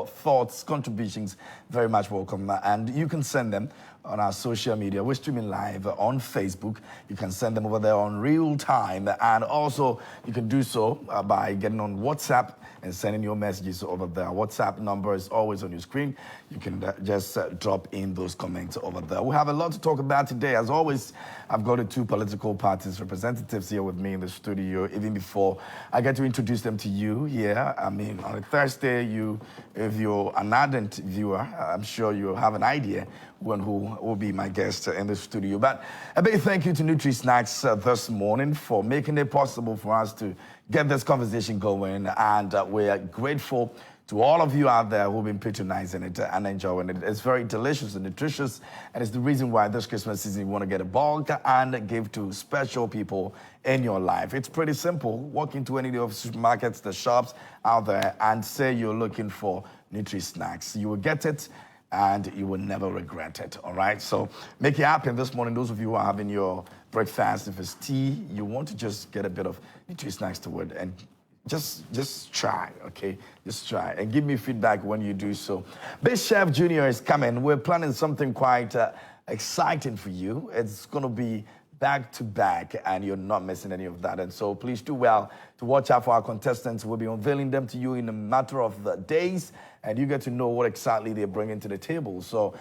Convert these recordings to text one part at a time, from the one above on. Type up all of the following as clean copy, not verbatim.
thoughts, contributions, very much welcome. And you can send them on our social media. We're streaming live on Facebook. You can send them over there on real time. And also, you can do so by getting on WhatsApp and sending your messages over there. WhatsApp number is always on your screen. You can just drop in those comments over there. We have a lot to talk about today. As always, I've got the two political parties representatives here with me in the studio. Even before I get to introduce them to you here, I mean, on a Thursday, if you're an ardent viewer, I'm sure you have an idea who will be my guest in the studio. But a big thank you to Nutri Snacks this morning for making it possible for us to get this conversation going. And we're grateful to all of you out there who've been patronizing it and enjoying it. It's very delicious and nutritious, and it's the reason why this Christmas season you want to get a bulk and give to special people in your life. It's pretty simple. Walk into any of the supermarkets, the shops out there, and say you're looking for Nutri Snacks. You will get it, and you will never regret it, all right? So make it happen this morning. Those of you who are having your breakfast, if it's tea, you want to just get a bit of Nutri Snacks to it, and just try, okay? Just try, and give me feedback when you do so. Big Chef Junior is coming. We're planning something quite exciting for you. It's gonna be back to back, and you're not missing any of that. And so please do well to watch out for our contestants. We'll be unveiling them to you in a matter of days, and you get to know what exactly they're bringing to the table. So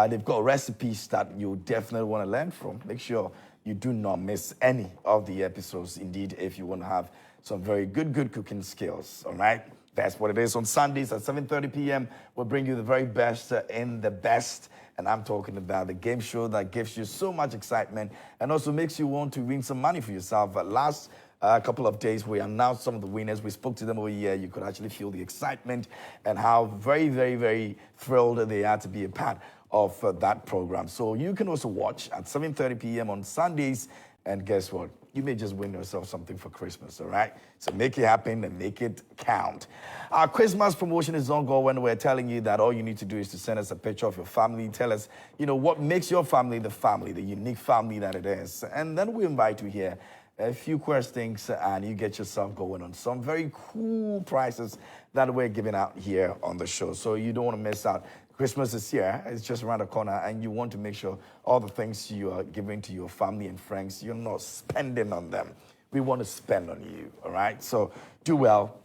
they've got recipes that you definitely want to learn from. Make sure you do not miss any of the episodes, indeed, if you want to have some very good cooking skills, all right? That's what it is. On Sundays at 7:30 p.m., we'll bring you the very best in the best. And I'm talking about the game show that gives you so much excitement and also makes you want to win some money for yourself. Last couple of days, we announced some of the winners. We spoke to them over here. You could actually feel the excitement and how very thrilled they are to be a part of that program. So you can also watch at 7:30 p.m. on Sundays. And guess what? You may just win yourself something for Christmas, all right? So make it happen and make it count. Our Christmas promotion is ongoing. We're telling you that all you need to do is to send us a picture of your family. Tell us, what makes your family, the unique family that it is. And then we invite you here a few questions, and you get yourself going on some very cool prizes that we're giving out here on the show. So you don't want to miss out. Christmas is here, it's just around the corner, and you want to make sure all the things you are giving to your family and friends, you're not spending on them. We want to spend on you, all right? So do well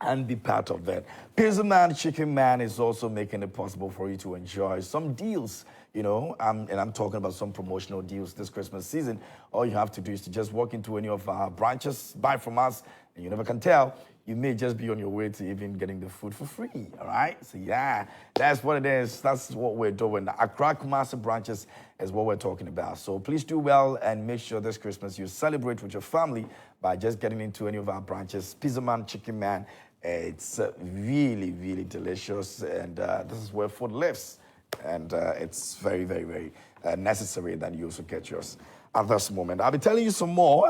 and be part of that. Pizza Man, Chicken Man is also making it possible for you to enjoy some deals, and I'm talking about some promotional deals this Christmas season. All you have to do is to just walk into any of our branches, buy from us, and you never can tell. You may just be on your way to even getting the food for free, all right? So yeah, that's what it is. That's what we're doing. The Accra Kumasi branches is what we're talking about. So please do well and make sure this Christmas you celebrate with your family by just getting into any of our branches. Pizza Man, Chicken Man, it's really delicious, and this is where food lives. And it's very necessary that you also get yours at this moment. I'll be telling you some more.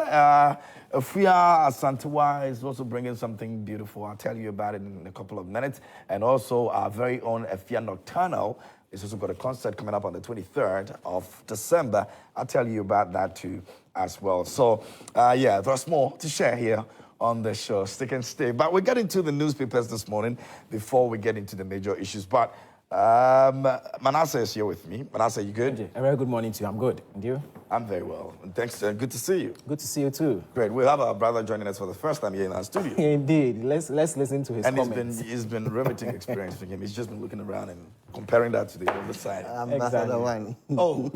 Afia Asantewa is also bringing something beautiful. I'll tell you about it in a couple of minutes. And also our very own Afia Nocturnal is also got a concert coming up on the 23rd of December. I'll tell you about that too as well. So there's more to share here on the show. Stick and stay. But we're getting to the newspapers this morning before we get into the major issues. But Manasseh is here with me. Manasseh, you good? A very good morning to you. I'm good. And you? I'm very well. And thanks. Good to see you. Good to see you too. Great. We'll have our brother joining us for the first time here in our studio. Indeed. Let's listen to his comments. And it's been riveting experience for him. He's just been looking around and comparing that to the other side. I'm exactly. One. Oh.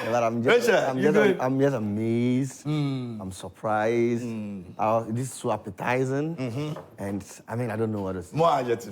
But I'm just amazed. I'm surprised. This is so appetizing. And I mean, I don't know what to say.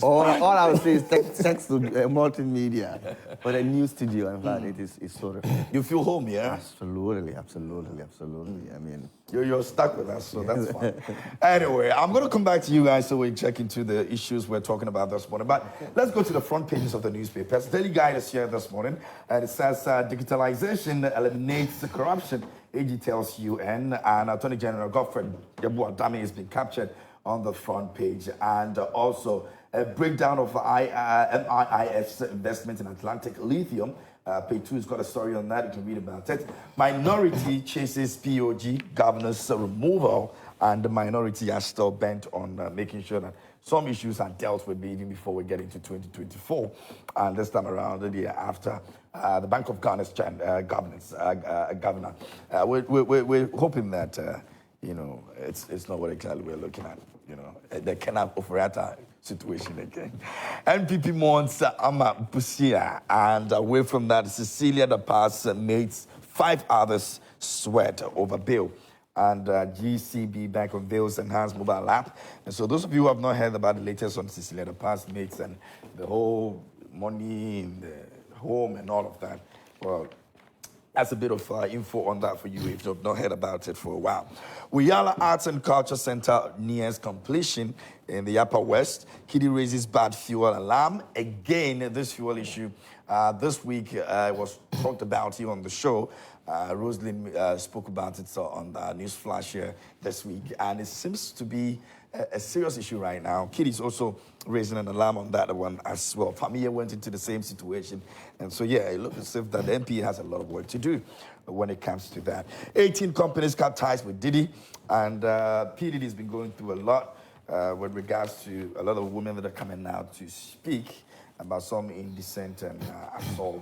All I would say is thanks to multimedia for the new studio. In fact, it's sort of. You feel home, yeah? Absolutely. I mean, you're stuck with us, so that's fine. Anyway, I'm going to come back to you guys so we check into the issues we're talking about this morning. But let's go to the front pages of the newspapers. Daily Guide is here this morning, and it says digitalization eliminates corruption. AG tells UN, and Attorney General Gov't has been captured on the front page, and also a breakdown of MIIF's investment in Atlantic Lithium. Page 2 has got a story on that. You can read about it. Minority chases POG governor's removal, and the minority are still bent on making sure that some issues are dealt with even before we get into 2024. And this time around, the year after, the Bank of Ghana's governor, we're hoping that, it's not what exactly we're looking at. The Kenneth Ofori-Atta situation again. NPP mourns Ama Busia, and away from that, Cecilia Atta Boahene mates 5 others sweat over bail. And GCB Bank unveils enhanced mobile app. And so those of you who have not heard about the latest on Cecilia Atta Boahene mates and the whole money in the home and all of that, well, that's a bit of info on that for you if you've not heard about it for a while. Uyala Arts and Culture Center nears completion in the Upper West. Kiddy raises bad fuel alarm. Again, this fuel issue this week was talked about here on the show. Rosalind spoke about it on the news flash here this week, and it seems to be a serious issue right now. Kiddy's also raising an alarm on that one as well. Familia went into the same situation, and so yeah, it looks as if that the MP has a lot of work to do when it comes to that. 18 companies cut ties with Diddy, and P. Diddy's been going through a lot with regards to a lot of women that are coming out to speak about some indecent and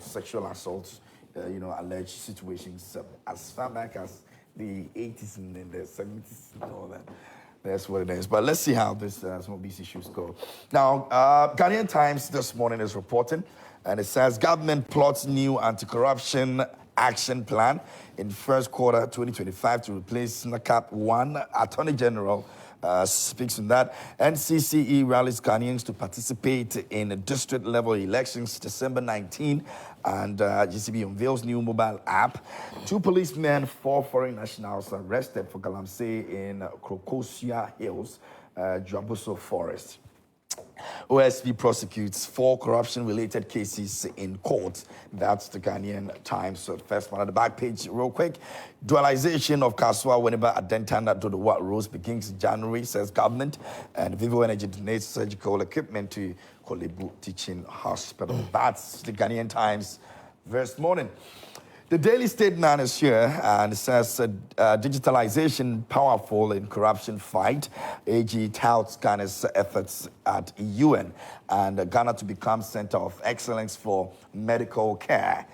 sexual assaults, alleged situations as far back as the 80s and then the 70s and all that. That's what it is. But let's see how some of these issues go. Now, Ghanaian Times this morning is reporting, and it says government plots new anti-corruption action plan in first quarter 2025 to replace NACAP 1. Attorney General speaks on that. NCCE rallies Ghanaians to participate in district-level elections December 19, and GCB unveils new mobile app. 2 policemen, 4 foreign nationals arrested for galamsey in Krokosia Hills, Dwabuso Forest. OSP prosecutes 4 corruption-related cases in court. That's the Ghanaian Times. So first one on the back page, real quick. Dualization of Kaswa Winneba Adentanda to the what Rose begins in January, says government. And Vivo Energy donates surgical equipment to Kolebu Teaching Hospital. That's the Ghanaian Times this morning. The Daily Statesman is here, and it says digitalization powerful in corruption fight. AG touts Ghana's efforts at UN and Ghana to become center of excellence for medical care.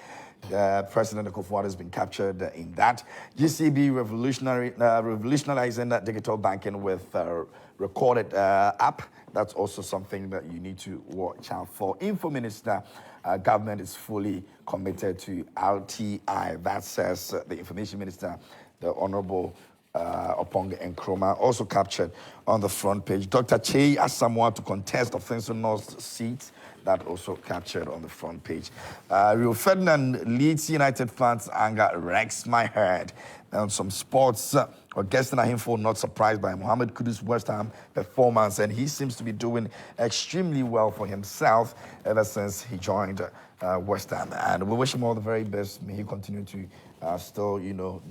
President Akufo-Addo has been captured in that. GCB revolutionizing digital banking with recorded app. That's also something that you need to watch out for. Info Minister, government is fully committed to RTI. That says the Information Minister, the Honorable Opong Nkrumah, also captured on the front page. Dr. Chei Asamoah to contest Offensive North seat. That also captured on the front page. Rio Ferdinand leads United fans anger wrecks my head. And some sports, Augustine Ahimfo not surprised by Mohamed Kudus West Ham performance, and he seems to be doing extremely well for himself ever since he joined West Ham. And we wish him all the very best. May he continue to still,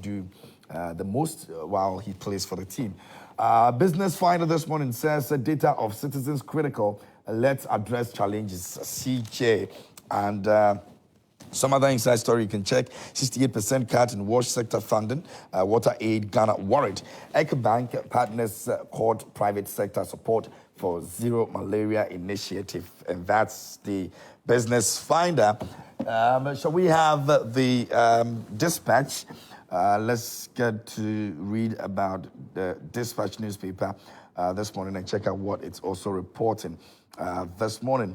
do the most while he plays for the team. Business Finder this morning says data of citizens critical. Let's address challenges. CJ and some other inside story you can check. 68% cut in wash sector funding. Water aid Ghana worried. Ecobank partners court private sector support for Zero Malaria Initiative. And that's the Business Finder. So we have the Dispatch. Let's get to read about the Dispatch newspaper this morning and check out what it's also reporting this morning.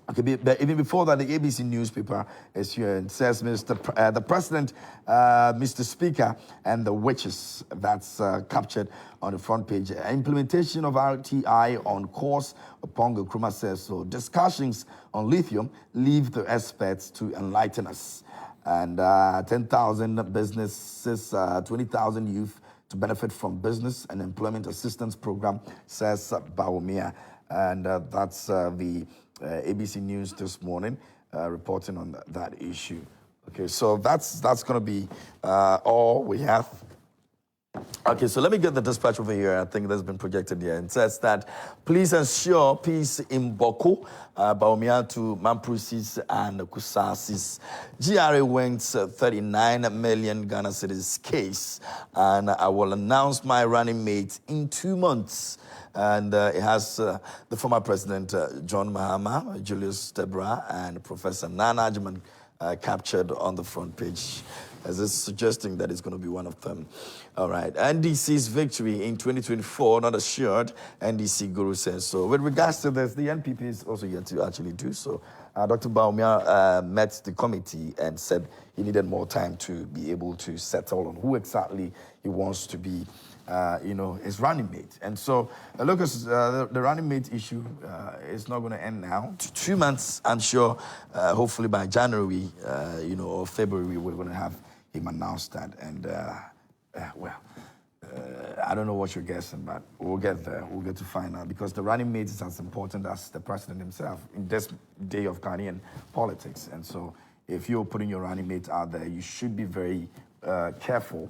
Okay, but even before that, the ABC newspaper is here and says, the President, Mr. Speaker, and the witches. That's captured on the front page. Implementation of RTI on course, Opong Nkrumah says so. Discussions on lithium leave the experts to enlighten us. And 10,000 businesses, 20,000 youth to benefit from business and employment assistance program, says Baumia. And that's the ABC News this morning reporting on that issue. Okay, so that's going to be all we have Okay, so let me get the dispatch over here. I think that's been projected here. It says that please ensure peace in Boko, Baumia to Mamprusis and Kusasis. GRA wins 39 million Ghana cedis case, and I will announce my running mate in 2 months. And it has the former president John Mahama, Julius Debra, and Professor Nana Ajiman captured on the front page, as it's suggesting that it's going to be one of them. All right. NDC's victory in 2024, not assured, NDC Guru says so. With regards to this, the NPP is also yet to actually do so. Dr. Baumia met the committee and said he needed more time to be able to settle on who exactly he wants to be, his running mate. And so, Lucas, the running mate issue is not going to end now. 2 months, I'm sure, hopefully by January, or February, we're going to have him announce that. And, I don't know what you're guessing, but we'll get there. We'll get to find out, because the running mate is as important as the president himself in this day of Ghanaian politics. And so if you're putting your running mate out there, you should be very careful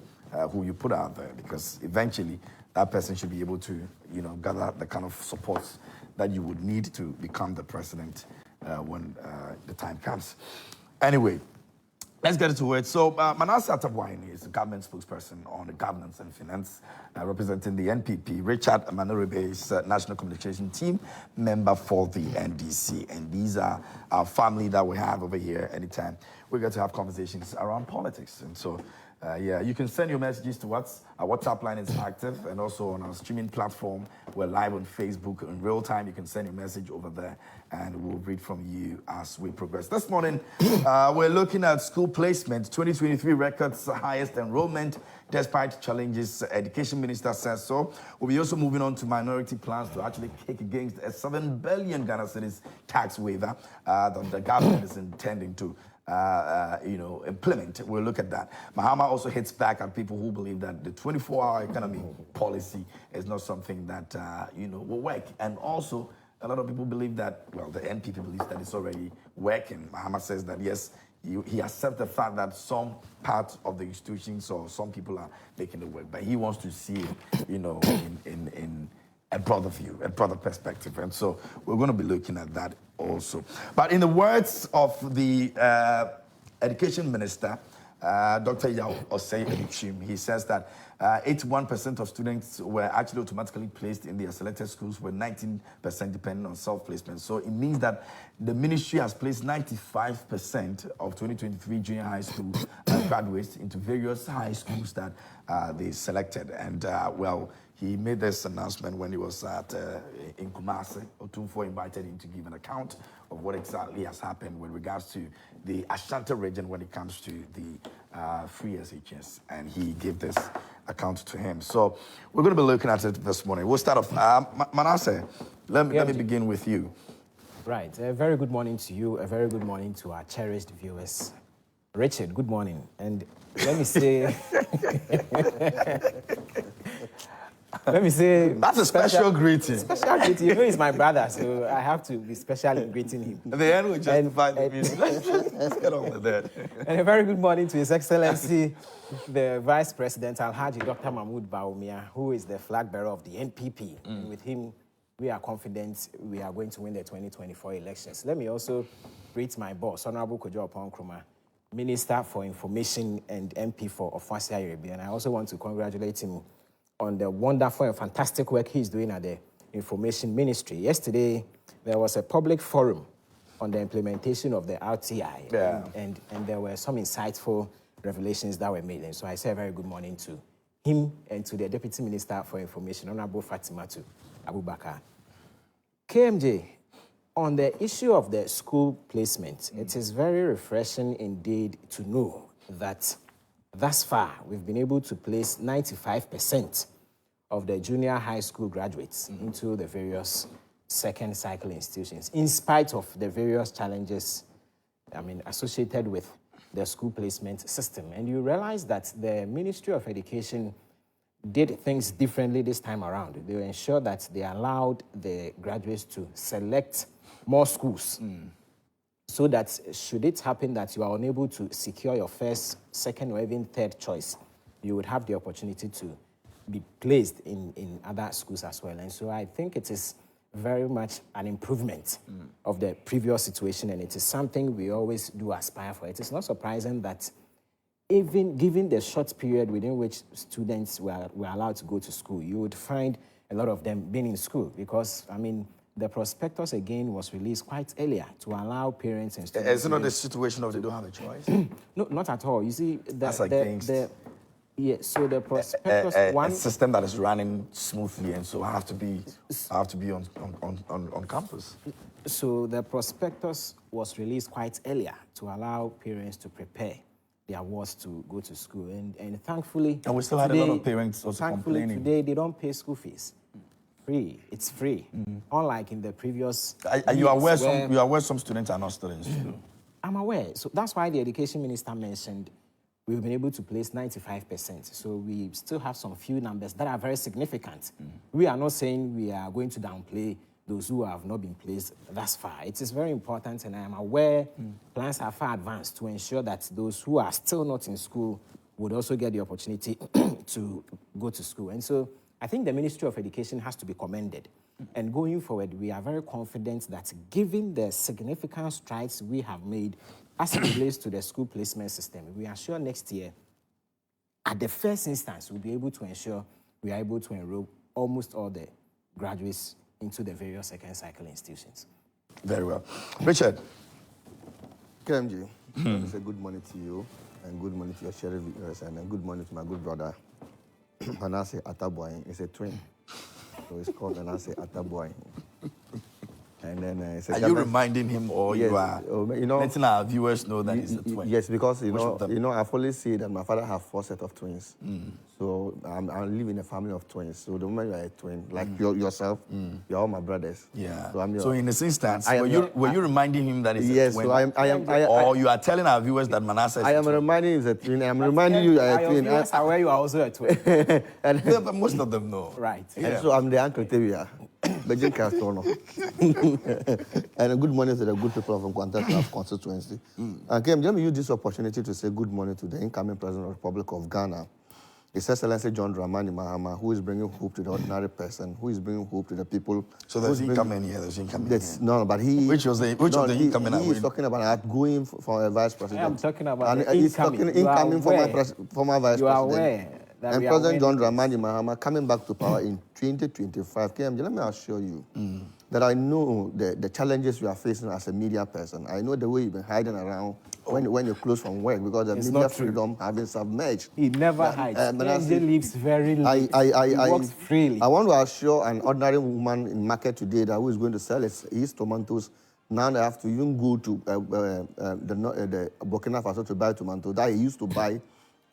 who you put out there, because eventually that person should be able to, gather the kind of support that you would need to become the president when the time comes. Anyway, let's get into it. So Manasseh Atta Boahene is the government spokesperson on the governance and finance, representing the NPP. Richard Manuribe is national communication team member for the NDC. And these are our family that we have over here anytime we get to have conversations around politics. And so, you can send your messages to us. Our WhatsApp line is active, and also on our streaming platform. We're live on Facebook in real time. You can send your message over there, and we'll read from you as we progress. This morning, we're looking at school placement. 2023 records highest enrollment despite challenges. Education Minister says so. We'll be also moving on to minority plans to actually kick against a 7 billion Ghana cedis tax waiver that the government is intending to implement. We'll look at that. Mahama also hits back at people who believe that the 24-hour economy policy is not something that, will work. And also, a lot of people believe that, the NPP believes that it's already working. Mahama says that, yes, he accepts the fact that some parts of the institutions or some people are making it work, but he wants to see it, in a broader view, a broader perspective. And so we're going to be looking at that also. But in the words of the Education Minister, Dr. Yao Osei Edichim, he says that 81% of students were actually automatically placed in their selected schools, with 19% depending on self-placement. So it means that the ministry has placed 95% of 2023 junior high school graduates into various high schools that they selected. And, he made this announcement when he was in Kumasi. Otumfuo invited him to give an account of what exactly has happened with regards to the Ashanti region when it comes to the free SHS. And he gave this account to him. So we're going to be looking at it this morning. We'll start off. Manasseh, let me begin with you. Right. A very good morning to you. A very good morning to our cherished viewers. Richard, good morning. And let me say... Let me say... That's a special greeting. Special greeting. You know he's my brother, so I have to be special in greeting him. The end will justify the meaning. Let's get on with that. And a very good morning to His Excellency, the Vice President, Alhaji Dr. Mahmoud Bawumia, who is the flag bearer of the NPP. And with him, we are confident we are going to win the 2024 elections. Let me also greet my boss, Honorable Kojo Nkrumah, Minister for Information and MP for Ofasia Yoruba. And I also want to congratulate him on the wonderful and fantastic work he's doing at the Information Ministry. Yesterday, there was a public forum on the implementation of the RTI, and there were some insightful revelations that were made. And so I say a very good morning to him and to the Deputy Minister for Information, Honorable Fatimatu Abubakar. KMJ, on the issue of the school placement, it is very refreshing indeed to know that thus far, we've been able to place 95% of the junior high school graduates into the various second cycle institutions, in spite of the various challenges, associated with the school placement system. And you realize that the Ministry of Education did things differently this time around. They ensured that they allowed the graduates to select more schools. So that should it happen that you are unable to secure your first, second, or even third choice, you would have the opportunity to be placed in other schools as well. And so I think it is very much an improvement of the previous situation, and it is something we always do aspire for. It is not surprising that even given the short period within which students were allowed to go to school, you would find a lot of them being in school because, I mean, the prospectus again was released quite earlier to allow parents and students. Is it not the situation of they don't have a choice? No, not at all. You see, that's against so the prospectus a system that is running smoothly, and so I have to be on campus. So the prospectus was released quite earlier to allow parents to prepare their wards to go to school, and thankfully. And we still had a lot of parents also complaining. Today they don't pay school fees. Free, it's free. Unlike in the previous. Are you aware some students are not still in school? I'm aware. So that's why the education minister mentioned we've been able to place 95%. So we still have some few numbers that are very significant. We are not saying we are going to downplay those who have not been placed thus far. It is very important, and I am aware plans are far advanced to ensure that those who are still not in school would also get the opportunity to go to school. And so I think the Ministry of Education has to be commended. And going forward, we are very confident that given the significant strides we have made as it relates to the school placement system, we are sure next year, at the first instance, we'll be able to ensure we are able to enroll almost all the graduates into the various second cycle institutions. Very well. Richard. KMJ, I say good morning to you, and good morning to your sheriff viewers, and good morning to my good brother, Manasseh Atta Boahene. It's a twin. So it's called Manasseh Atta Boahene. And then are you reminding him, or yes, you are letting our viewers know that he's a twin? Yes, because I've always said that my father has 4 sets of twins. So I live in a family of twins. So the moment you are a twin, like yourself, you're all my brothers. Yeah. So, so in this instance, were you reminding him that he's a twin? Yes, or you are telling our viewers that Manasseh is a twin? I am reminding him he's a twin. I'm reminding you you are a twin. Yes, aware you are also a twin. Yeah, but most of them know. Right. Yeah. And so I'm the Uncle Tevia. And good morning to the good people of Nkwanta constituency. And Kim, let me use this opportunity to say good morning to the incoming President of the Republic of Ghana, His Excellency John Dramani Mahama, who is bringing hope to the ordinary person, who is bringing hope to the people. So there's incoming here, No, but he... Which was the incoming? He is talking about outgoing for a vice president. I'm talking about he's talking incoming for my vice president. You are aware. And President John Dramani Mahama coming back to power in 2025. KMJ, let me assure you that I know the challenges you are facing as a media person. I know the way you've been hiding around when you're close from work because the media freedom have been submerged. He never hides. KMJ lives very little. He works freely. I want to assure an ordinary woman in market today that who is going to sell his tomatoes. Now they have to even go to the Burkina Faso to buy tomato that he used to buy.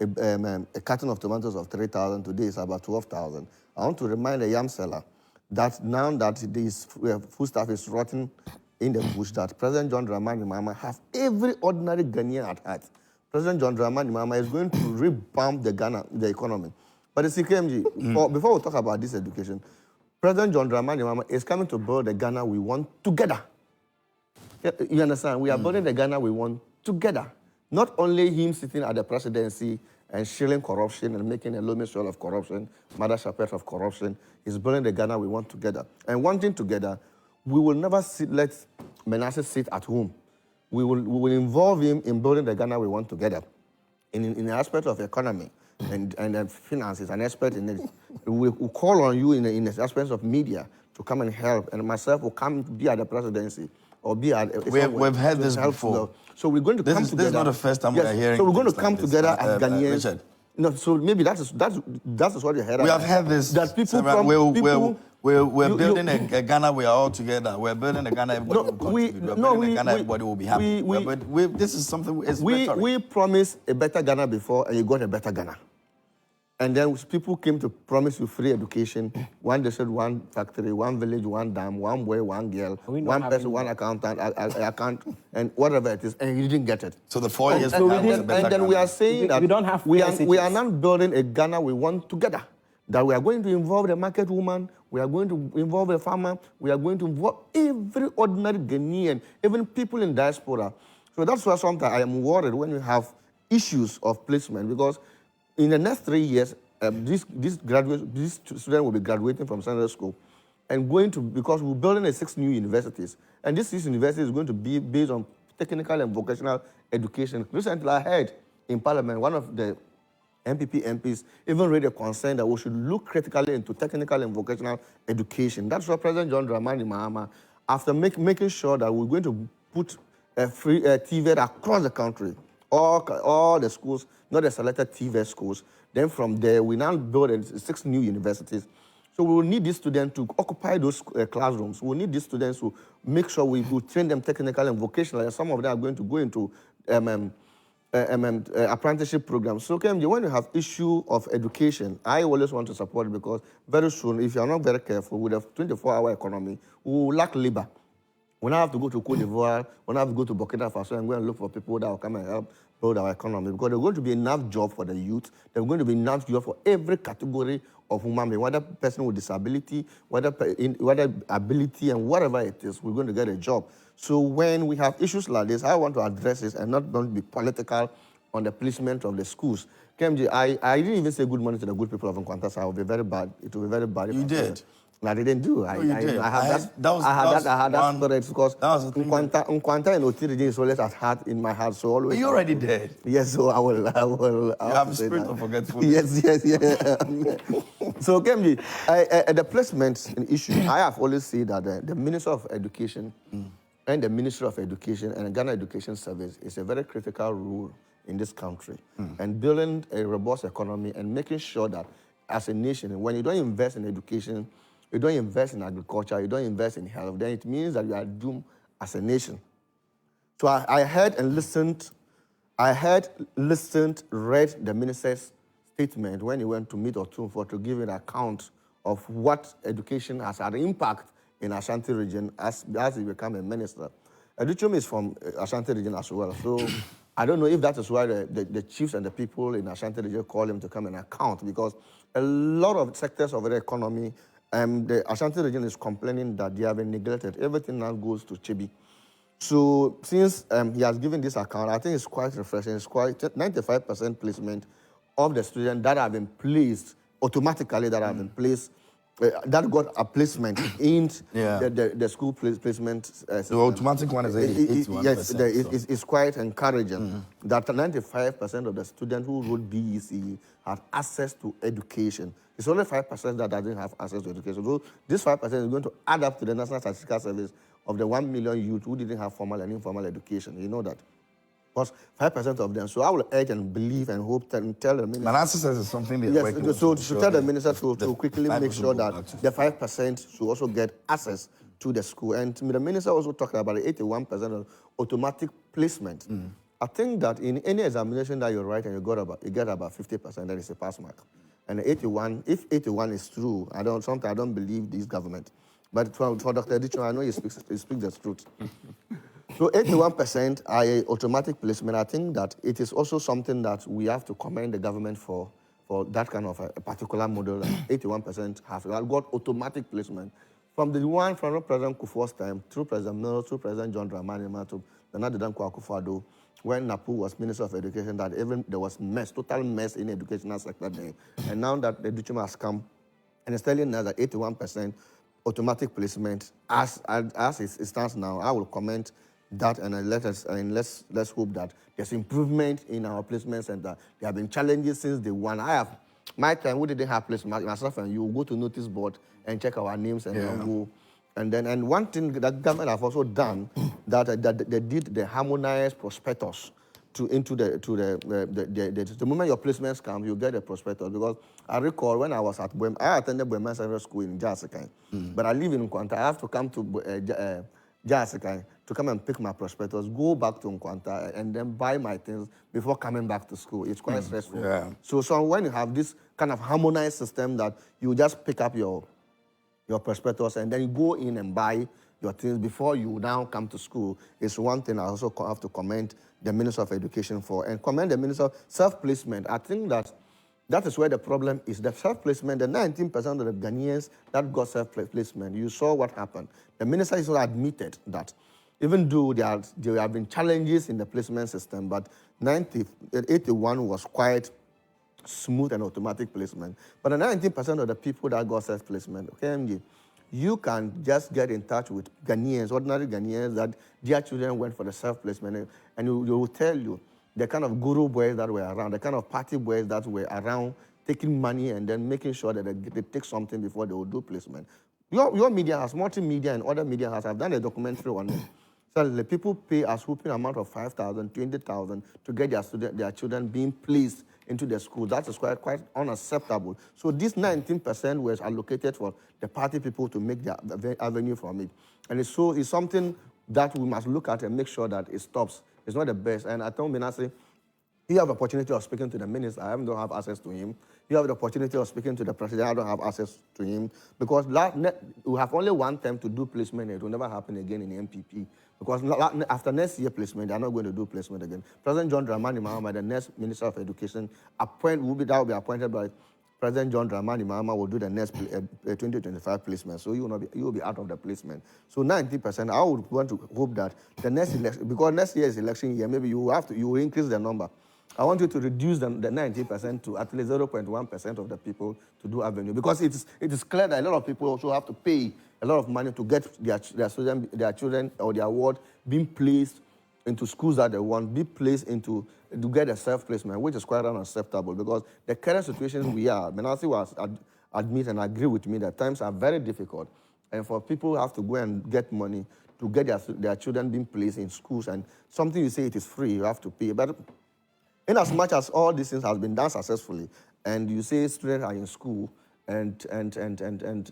A carton of tomatoes of 3,000 today is about 12,000. I want to remind the yam seller that now that this foodstuff is rotting in the bush, that President John Dramani Mahama have every ordinary Ghanaian at heart. President John Dramani Mahama is going to revamp the economy. But the CKMG, before we talk about this education, President John Dramani Mahama is coming to build the Ghana we want together. You understand? We are building the Ghana we want together. Not only him sitting at the presidency and shilling corruption and making a loamy soil of corruption, mother shepherd of corruption, is building the Ghana we want together. And wanting together, we will never let Manasseh sit at home. We will involve him in building the Ghana we want together. In the aspect of economy and finances, an expert in it. We will call on you in the aspects of media to come and help, and myself will come be at the presidency. Or be at we've had this before. So we're going to come together. This is not the first time we are hearing. So we're going to come together as Ghanaians. Richard. No, so maybe that is what you heard. We have had this. That people we're building a Ghana. We are all together. We're building a Ghana. Everybody will contribute. Everybody will be happy. This is something. We promised a better Ghana before, and you got a better Ghana. And then people came to promise you free education. One they said one factory, one village, one dam, one boy, one girl, one person, one accountant, and whatever it is, and you didn't get it. So the 4 years. And then we are saying that we are not building a Ghana we want together. That we are going to involve the market woman, we are going to involve a farmer, we are going to involve every ordinary Ghanaian, even people in diaspora. So that's why sometimes I am worried when we have issues of placement, because in the next 3 years, these students will be graduating from secondary school and going to, because we're building 6 new universities. And this 6 universities is going to be based on technical and vocational education. Recently, I heard in Parliament, one of the NPP MPs even raised a concern that we should look critically into technical and vocational education. That's what President John Dramani Mahama, after making sure that we're going to put a free TVET across the country, all the schools, not the selected TVET schools. Then from there, we now build 6 new universities. So we will need these students to occupy those classrooms. We will need these students to make sure we train them technical and vocational. And some of them are going to go into apprenticeship programs. So KMJ, when you have issue of education, I always want to support it, because very soon, if you are not very careful with a 24-hour economy, we will lack labor. We now have to go to Côte d'Ivoire, we now have to go to Burkina Faso and go and look for people that will come and help build our economy, because there's going to be enough job for the youth. There's going to be enough job for every category of human being, whether person with disability, whether ability, and whatever it is, we're going to get a job. So when we have issues like this, I want to address this and not be political on the placement of the schools. KMJ, I didn't even say good morning to the good people of Nkwanta. I will be very bad. It will be very bad. You did. I didn't do. I had that spirit, because Nkwanta and Otiri is always at heart in my heart. So always. But you already did. Yes, so I will. You have a spirit of forgetfulness. Yes. So KMJ, the placement issue, I have always said that the Minister of Education and the Ministry of Education and the Ghana Education Service is a very critical role in this country, and building a robust economy and making sure that as a nation, when you don't invest in education, you don't invest in agriculture, you don't invest in health, then it means that you are doomed as a nation. So I heard and listened, read the minister's statement when he went to meet Otumfuo to give an account of what education has had impact in Ashanti region as he became a minister. Educhum is from Ashanti region as well, so I don't know if that is why the chiefs and the people in Ashanti region call him to come and account, because a lot of sectors of the economy, the Ashanti region is complaining that they have been neglected. Everything now goes to Chibi. So since he has given this account, I think it's quite refreshing. It's quite 95% placement of the students that have been placed automatically, that have been placed, that got a placement in the school placement system. The automatic one is 81%. Yes, it's quite encouraging that 95% of the students who wrote BEC have access to education. It's only 5% that doesn't have access to education. So this 5% is going to add up to the National Statistical Service of the 1 million youth who didn't have formal and informal education. You know that. Because 5% of them. So I will urge and believe and hope and tell the minister. Manasseh says it's something they're working on. So to tell the minister to quickly make sure that the 5% should also get access to the school. And the minister also talked about the 81% of automatic placement. I think that in any examination that you write and you get about 50%, that is a pass mark. And 81, if 81 is true, sometimes I don't believe this government. But for Dr. Edichon, I know he speaks the truth. So 81% are automatic placement. I think that it is also something that we have to commend the government for that kind of a particular model. 81% have got automatic placement. From the one from President Kufuor's time, through President Mills, through President John Dramani Mahama, to Nana Dankwa Akufo-Addo, when Napu was Minister of Education, that even there was total mess in the educational sector there. And now that the Educhum has come, and it's telling us that 81% automatic placement, as it stands now, I will comment that, and let's hope that there's improvement in our placement center. There have been challenges since day one. My time, we didn't have placement. Myself and you go to notice board and check our names and go. And one thing that government have also done that they did the harmonized prospectus the moment your placements come, you get a prospectus. Because I recall when I was at Boehm, I attended Boehm Secondary School in Jasikai, but I live in Nkwanta. I have to come to Jasikai to come and pick my prospectus, go back to Nkwanta, and then buy my things before coming back to school. It's quite stressful. Yeah. So when you have this kind of harmonized system that you just pick up your prospectus and then you go in and buy your things before you now come to school, is one thing I also have to commend the Minister of Education for, and commend the Minister of Self-Placement. I think that is where the problem is. The self-placement, the 19% of the Ghanaians that got self-placement, you saw what happened. The Minister also admitted that even though there have been challenges in the placement system, but 81 was quite smooth and automatic placement. But the 90% of the people that got self-placement, KMJ, you can just get in touch with Ghanaians, ordinary Ghanaians, that their children went for the self-placement, and you will tell you the kind of guru boys that were around, the kind of party boys that were around, taking money and then making sure that they take something before they will do placement. Your media house, multimedia and other media houses have done a documentary on it. So the people pay a swooping amount of 5,000, 20,000 to get their children being placed into the school. That is quite unacceptable. So this 19% was allocated for the party people to make their avenue from it. And it's something that we must look at and make sure that it stops. It's not the best. And I told Manasseh, you have the opportunity of speaking to the minister. I don't have access to him. You have the opportunity of speaking to the president. I don't have access to him. Because we have only one time to do placement. It will never happen again in the NPP. Because after next year placement, they are not going to do placement again. President John Dramani Mahama, the next Minister of Education, that will be appointed by President John Dramani Mahama, will do the next 2025 placement. So you will be out of the placement. So 90%, I would want to hope that the next election, because next year is election year, maybe you will increase the number. I want you to reduce the 90% to at least 0.1% of the people to do avenue. Because it is clear that a lot of people also have to pay a lot of money to get their children or their ward being placed into schools that they want, be placed to get a self-placement, which is quite unacceptable because the current situation we are, Manasseh was admit and agree with me that times are very difficult. And for people who have to go and get money to get their children being placed in schools, and something you say it is free, you have to pay. But in as much as all these things has been done successfully, and you say students are in school and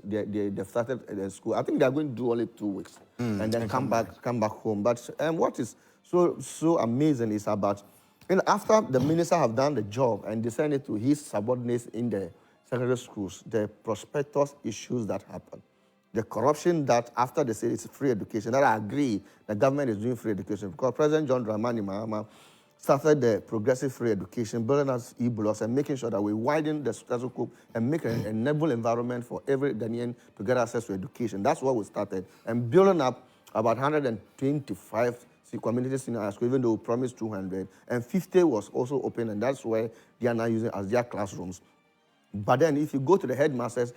they've started school, I think they're going to do only 2 weeks and then come back home. But what is so amazing is about, after the minister have done the job and they send it to his subordinates in the secondary schools, the prospectus issues that happen, the corruption that after they say it's free education, that I agree the government is doing free education because President John Dramani Mahama started the progressive free education, building us e-blocks and making sure that we widen the status quo and make an enable environment for every Ghanaian to get access to education. That's what we started. And building up about 125 community senior high school, even though we promised 200, and 50 was also open, and that's where they are now using as their classrooms. But then if you go to the headmasters,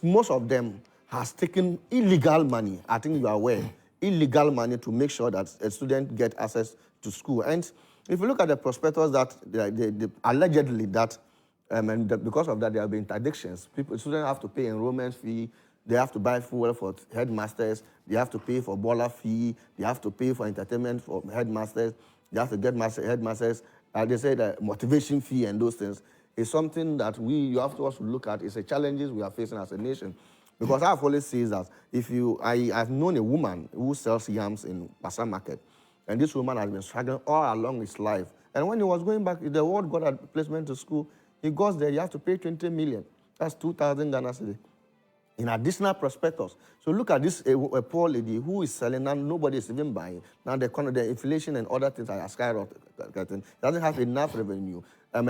most of them has taken illegal money, I think you are aware, illegal money to make sure that a student get access to school. And if you look at the prospectus that they allegedly that, because of that there have been interdictions. Students have to pay enrollment fee, they have to buy fuel for headmasters, they have to pay for baller fee, they have to pay for entertainment for headmasters, they have to get headmasters, they say that motivation fee and those things is something that you have to also look at. It's a challenges we are facing as a nation. Because I've always said that I've known a woman who sells yams in Pasar Market, and this woman has been struggling all along his life. And when he was going back, the ward got a placement to school, he goes there, you have to pay 20 million. That's 2,000 Ghana cedi in additional prospectus. So look at this, a poor lady who is selling, and nobody is even buying. Now the inflation and other things are skyrocketing. Doesn't have enough revenue.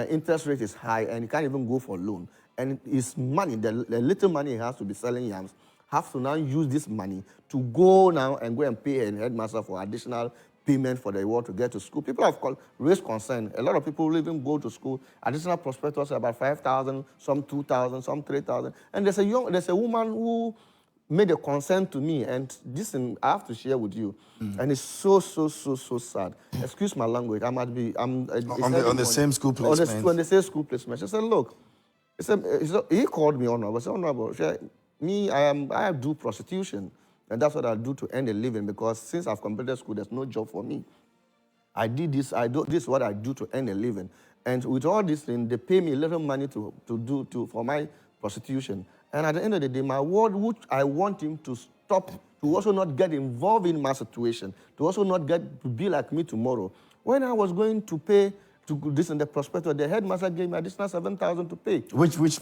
Interest rate is high, and he can't even go for loan. And his money, the little money he has to be selling yams, have to now use this money to go now and go and pay a headmaster for additional payment for the ward to get to school. People have raised concern. A lot of people will even go to school. Additional prospectus about 5,000, some 2,000, some 3,000. And there's a woman who made a concern to me, and this thing I have to share with you. And it's so sad. Excuse my language. I might be on the same school placement. On the same school placement. She said, look, he called me honorable. I said, honorable, I do prostitution. And that's what I do to earn a living, because since I've completed school, there's no job for me. This is what I do to earn a living. And with all this thing, they pay me a little money for my prostitution. And at the end of the day, my ward, which I want him to stop, to also not get involved in my situation, to also not to be like me tomorrow. When I was going to pay to this in the prospectus, the headmaster gave me additional 7,000 to pay. Which place?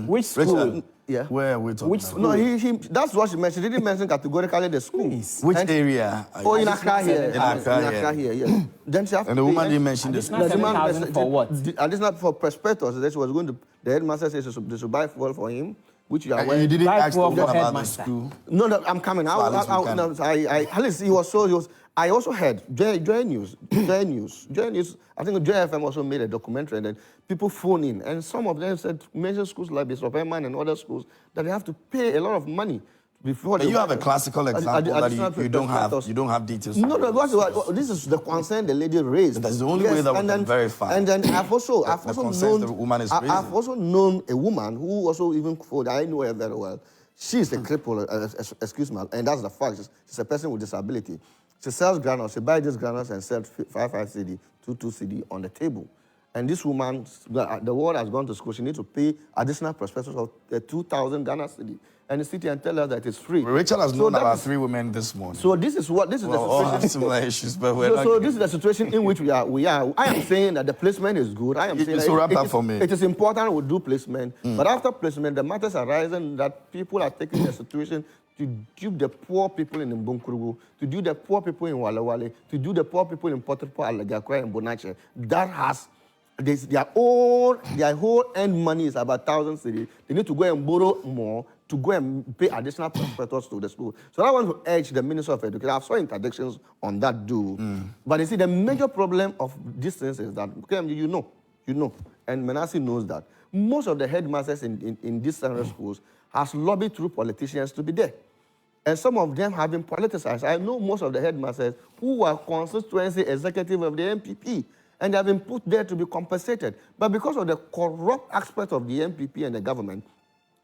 Which school? Yeah. Where are we talking about? No, that's what she mentioned. She didn't mention categorically the school. Which area? In Accra here. In Accra here, yeah. Then she and the woman didn't mention the school. 7,000 for what? Additional for prospectus. That she was going to, the headmaster said they should buy fuel for him which you are You wearing. didn't ask for them about the headmaster. school? No, I'm coming. At least he was. I also heard Joy News. I think Joy FM also made a documentary, and then people phone in, and some of them said major schools like Bishop Eman and other schools that they have to pay a lot of money before. But you have a classical example that you don't have details. No, this is the concern the lady raised. That's the only way that we can verify. And then I've also known the woman is raising. I've also known a woman who also even quote, I know her very well. She's a cripple, excuse me, and that's the fact. She's a person with disability. She sells granules. She buys these granules and sells 5 CD, 2 CD on the table. And this woman, the world has gone to school. She needs to pay additional prospectus of 2,000 Ghana CD. And the city and tell us that it's free. Rachel has known about 3 women this morning. So this is the situation. All have similar issues, but this is the situation in which we are. I am saying that the placement is good. I am saying that it is important we do placement. But after placement, the matters arising that people are taking the situation to dupe the poor people in Mbunkurugu, to do the poor people in Walawale, to do the poor people in Potopo, Alagakwa, and Bonache. That has their whole end money is about 1,000 cedis. They need to go and borrow more to go and pay additional prospectus to the school. So I want to urge the Minister of Education. I've saw interdictions on that But you see, the major problem of these things is that, KMJ, you know, and Manasseh knows that most of the headmasters in these secondary schools has lobbied through politicians to be there. And some of them have been politicized. I know most of the headmasters who were constituency executive of the NPP, and they have been put there to be compensated. But because of the corrupt aspect of the NPP and the government,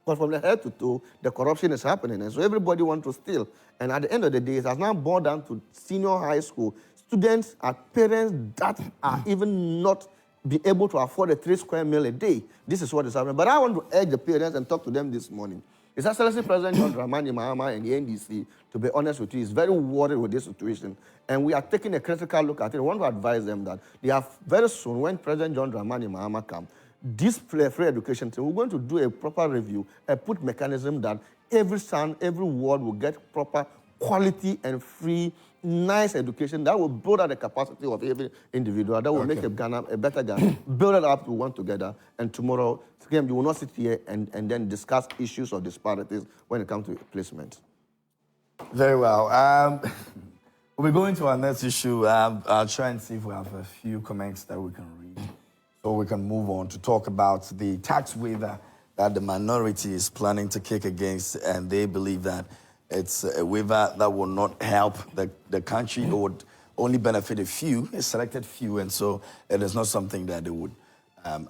but from the head to toe, the corruption is happening. And so everybody wants to steal. And at the end of the day, it has now boiled down to senior high school. Students and parents that are even not be able to afford a 3 square meal a day. This is what is happening. But I want to urge the parents and talk to them this morning. His Excellency President John Dramani Mahama and the NDC, to be honest with you, is very worried with this situation. And we are taking a critical look at it. I want to advise them that they have very soon, when President John Dramani Mahama comes, this free education thing, we're going to do a proper review and put mechanism that every son, every ward will get proper quality and free, nice education that will build up the capacity of every individual, that will make a better Ghana, build it up to one together, and tomorrow, again, we will not sit here and then discuss issues or disparities when it comes to placement. Very well. We're going to our next issue. I'll try and see if we have a few comments that we can read, so we can move on to talk about the tax waiver that the minority is planning to kick against, and they believe that it's a waiver that will not help the country. It would only benefit a few, a selected few, and so it is not something that they would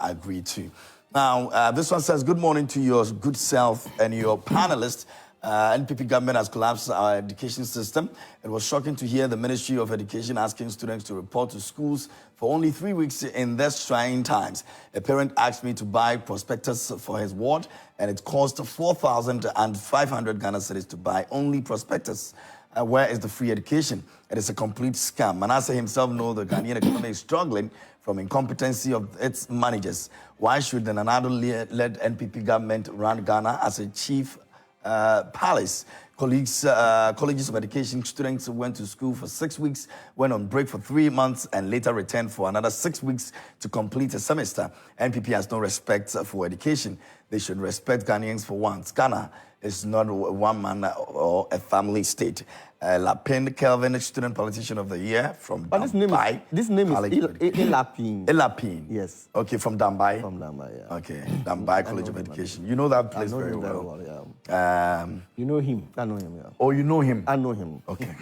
agree to. Now, this one says, good morning to your good self and your panelists. NPP government has collapsed our education system. It was shocking to hear the Ministry of Education asking students to report to schools for only 3 weeks in these trying times. A parent asked me to buy prospectus for his ward, and it cost 4,500 Ghana cedis to buy only prospectus. Where is the free education? It is a complete scam. Manasseh himself knows the Ghanaian economy is struggling from incompetency of its managers. Why should the Nanado-led NPP government run Ghana as a chief palace? Colleges of education students went to school for 6 weeks, went on break for 3 months, and later returned for another 6 weeks to complete a semester. NPP has no respect for education. They should respect Ghanaians for once. Ghana is not a one-man or a family state. Lapin Kelvin, student politician of the year from Dambai. This name is Elapin. Elapin. Yes. Okay, from Dambai. From Dambai, yeah. Okay, Dambai College of Education. You know that place very well. Yeah. You know him? I know him, yeah. Oh, you know him? I know him. Okay.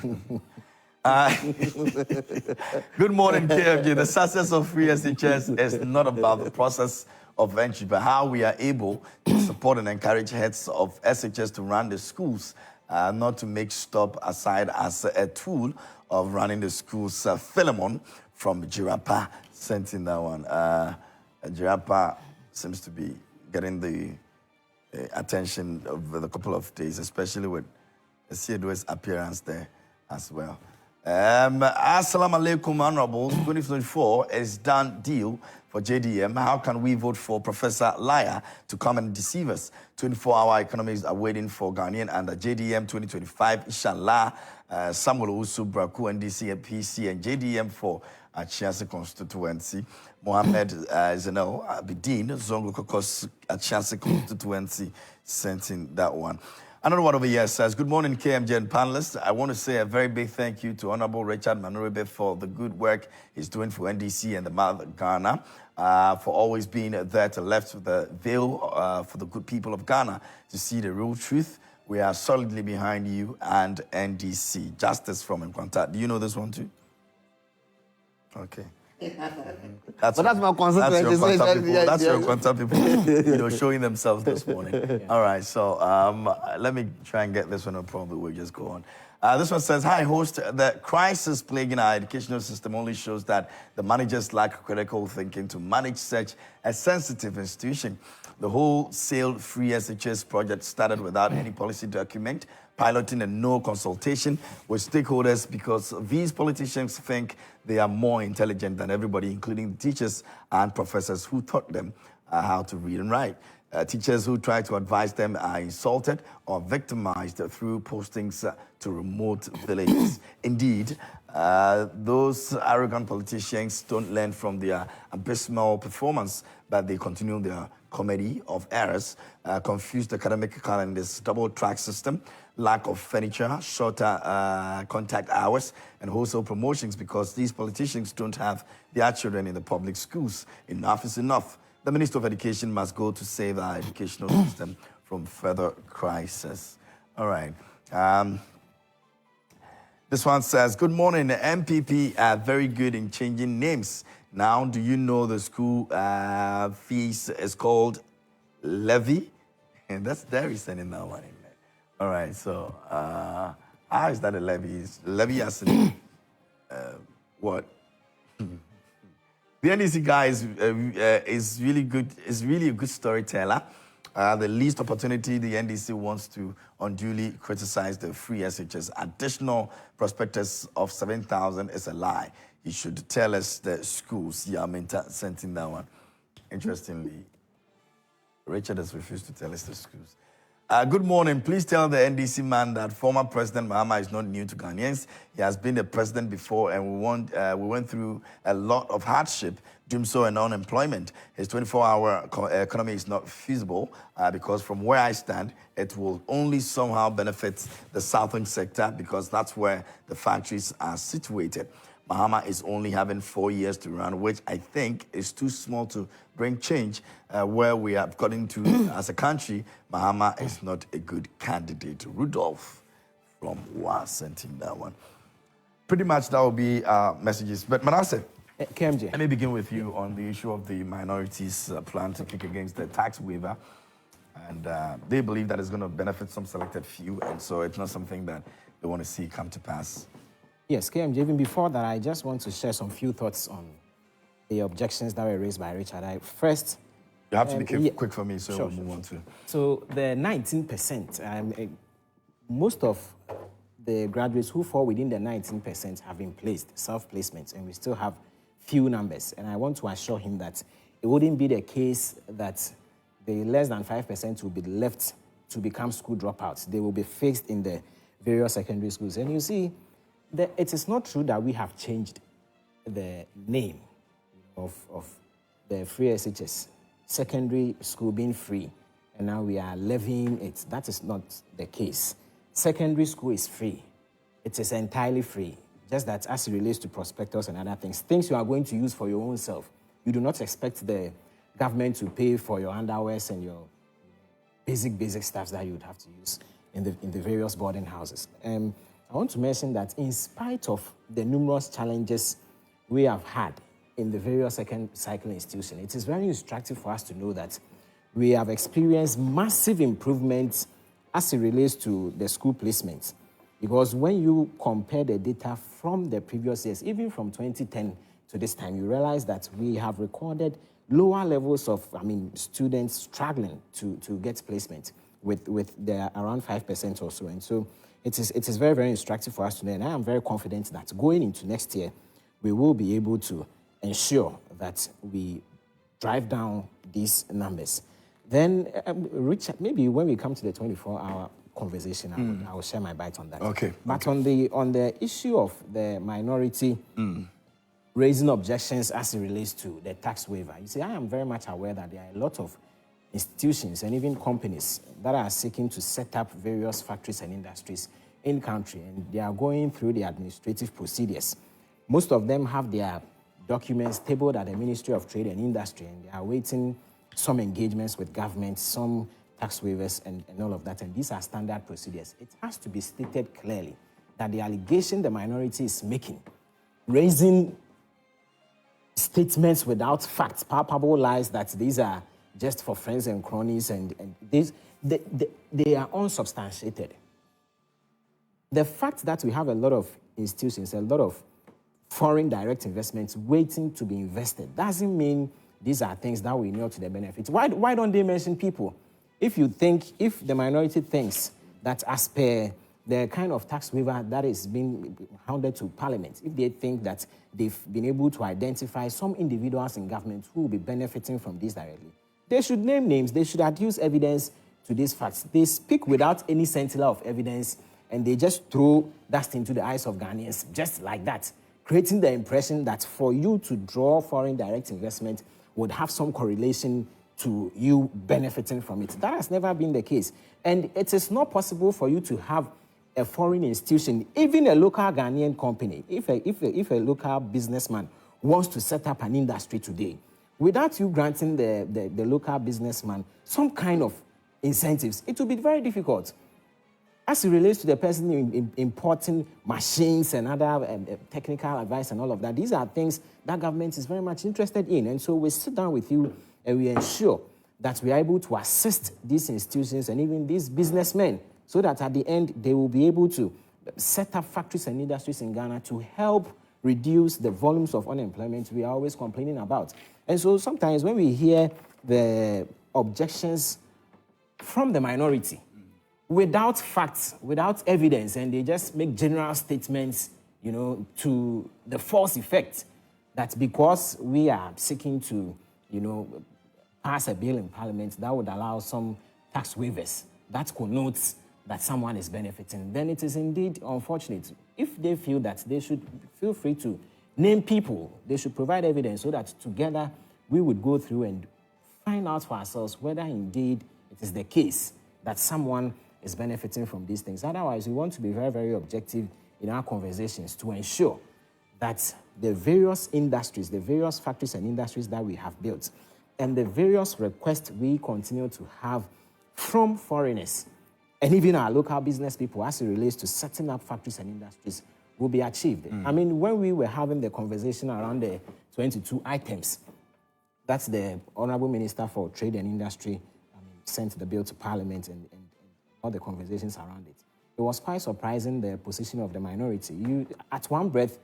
Good morning, KMJ. The success of free SHS is not about the process of entry, but how we are able to support and encourage heads of SHS to run the schools, not to make stop aside as a tool of running the schools. Philemon from Jirapa sent in that one. Jirapa seems to be getting the attention of a couple of days, especially with Siedo's appearance there as well. Assalamu alaikum, honorables. 2024 is done deal for JDM. How can we vote for Professor Liar to come and deceive us? 24-hour economies are waiting for Ghanaian under JDM 2025, inshallah. Samuel Usu, Braku, NDC, PC, and JDM for Achiase constituency. Mohammed Zenel Abidin, Zongo Kokos Achiase constituency, sent in that one. Another one over here says, good morning, KMJ and panelists. I want to say a very big thank you to Honorable Richard Manuribe for the good work he's doing for NDC and the mother Ghana, for always being there to lift the veil for the good people of Ghana to see the real truth. We are solidly behind you and NDC. Justice from Nkwanta. Do you know this one too? Okay. That's my constituency. That's your Nkwanta people, showing themselves this morning. All right, so let me try and get this one, no problem. We'll just go on. This one says, hi, host. The crisis plaguing our educational system only shows that the managers lack critical thinking to manage such a sensitive institution. The wholesale free SHS project started without any policy document, piloting and no consultation with stakeholders because these politicians think they are more intelligent than everybody, including the teachers and professors who taught them how to read and write. Teachers who try to advise them are insulted or victimized through postings to remote villages. Indeed, those arrogant politicians don't learn from their abysmal performance, but they continue their comedy of errors, confused academic calendars, double-track system, lack of furniture, shorter contact hours, and wholesale promotions because these politicians don't have their children in the public schools. Enough is enough. The Minister of Education must go to save our educational system from further crisis. All right. This one says, good morning. The MPP are very good in changing names. Now, do you know the school fees is called levy? And that's Derry sending that one in there. All right, so how is that a levy? Levy as in what? The NDC guy is really good. Is really a good storyteller. The least opportunity the NDC wants to unduly criticize the free SHS. Additional prospectus of 7,000 is a lie. He should tell us the schools. Yeah, I sent in that one. Interestingly, Richard has refused to tell us the schools. Good morning. Please tell the NDC man that former President Mahama is not new to Ghanaians. He has been the president before, and we went through a lot of hardship, doing so and unemployment. His 24-hour economy is not feasible because from where I stand, it will only somehow benefit the southern sector because that's where the factories are situated. Mahama is only having 4 years to run, which I think is too small to bring change where we have gotten to as a country. Mahama is not a good candidate. Rudolph from WA sent in that one. Pretty much that will be our messages. But Manasseh, KMJ, let me begin with you on the issue of the minorities' plan to kick against the tax waiver. And they believe that it's going to benefit some selected few, and so it's not something that they want to see come to pass. Yes, KMJ, even before that, I just want to share some few thoughts on the objections that were raised by Richard. First, you have to be quick for me, so we'll move on to. So the 19%, most of the graduates who fall within the 19% have been placed, self-placements, and we still have few numbers. And I want to assure him that it wouldn't be the case that the less than 5% will be left to become school dropouts. They will be fixed in the various secondary schools. And you see, it is not true that we have changed the name of the free SHS, secondary school being free, and now we are levying it. That is not the case. Secondary school is free. It is entirely free. Just that as it relates to prospectus and other things you are going to use for your own self, you do not expect the government to pay for your underwears and your basic stuff that you would have to use in the various boarding houses. I want to mention that in spite of the numerous challenges we have had in the various second cycle institutions, it is very instructive for us to know that we have experienced massive improvements as it relates to the school placements. Because when you compare the data from the previous years, even from 2010 to this time, you realize that we have recorded lower levels of, students struggling to get placement with the around 5% or so. And so it is very, very instructive for us today. And I am very confident that going into next year, we will be able to ensure that we drive down these numbers. Then, Richard, maybe when we come to the 24-hour conversation, I will share my bite on that. Okay. But on the issue of the minority raising objections as it relates to the tax waiver. You see, I am very much aware that there are a lot of institutions and even companies that are seeking to set up various factories and industries in country, and they are going through the administrative procedures. Most of them have their documents tabled at the Ministry of Trade and Industry, and they are awaiting some engagements with government, some tax waivers, and all of that. And these are standard procedures. It has to be stated clearly that the allegation the minority is making, raising statements without facts, palpable lies that these are just for friends and cronies, and they are unsubstantiated. The fact that we have a lot of institutions, a lot of foreign direct investments waiting to be invested doesn't mean these are things that we know to the benefit. Why don't they mention people? If the minority thinks that as per the kind of tax waiver that is being handed to Parliament, if they think that they've been able to identify some individuals in government who will be benefiting from this directly, they should name names, they should adduce evidence to these facts. They speak without any scintilla of evidence, and they just throw dust into the eyes of Ghanaians just like that, creating the impression that for you to draw foreign direct investment would have some correlation to you benefiting from it. That has never been the case. And it is not possible for you to have a foreign institution, even a local Ghanaian company, if a local businessman wants to set up an industry today, without you granting the local businessman some kind of incentives, it will be very difficult. As it relates to the person importing machines and other technical advice and all of that, these are things that government is very much interested in. And so we sit down with you and we ensure that we are able to assist these institutions and even these businessmen so that at the end they will be able to set up factories and industries in Ghana to help reduce the volumes of unemployment we are always complaining about. And so sometimes when we hear the objections from the minority, without facts, without evidence, and they just make general statements, to the false effect that because we are seeking to, pass a bill in Parliament that would allow some tax waivers, that connotes that someone is benefiting, then it is indeed unfortunate. If they feel that, they should feel free to name people. They should provide evidence so that together we would go through and find out for ourselves whether indeed it is the case that someone is benefiting from these things. Otherwise, we want to be very, very objective in our conversations to ensure that the various industries, the various factories and industries that we have built, and the various requests we continue to have from foreigners, and even our local business people as it relates to setting up factories and industries will be achieved. I mean, when we were having the conversation around the 22 items, that's the Honorable Minister for Trade and Industry sent the bill to Parliament and all the conversations around it. It was quite surprising, the position of the minority. At one breath,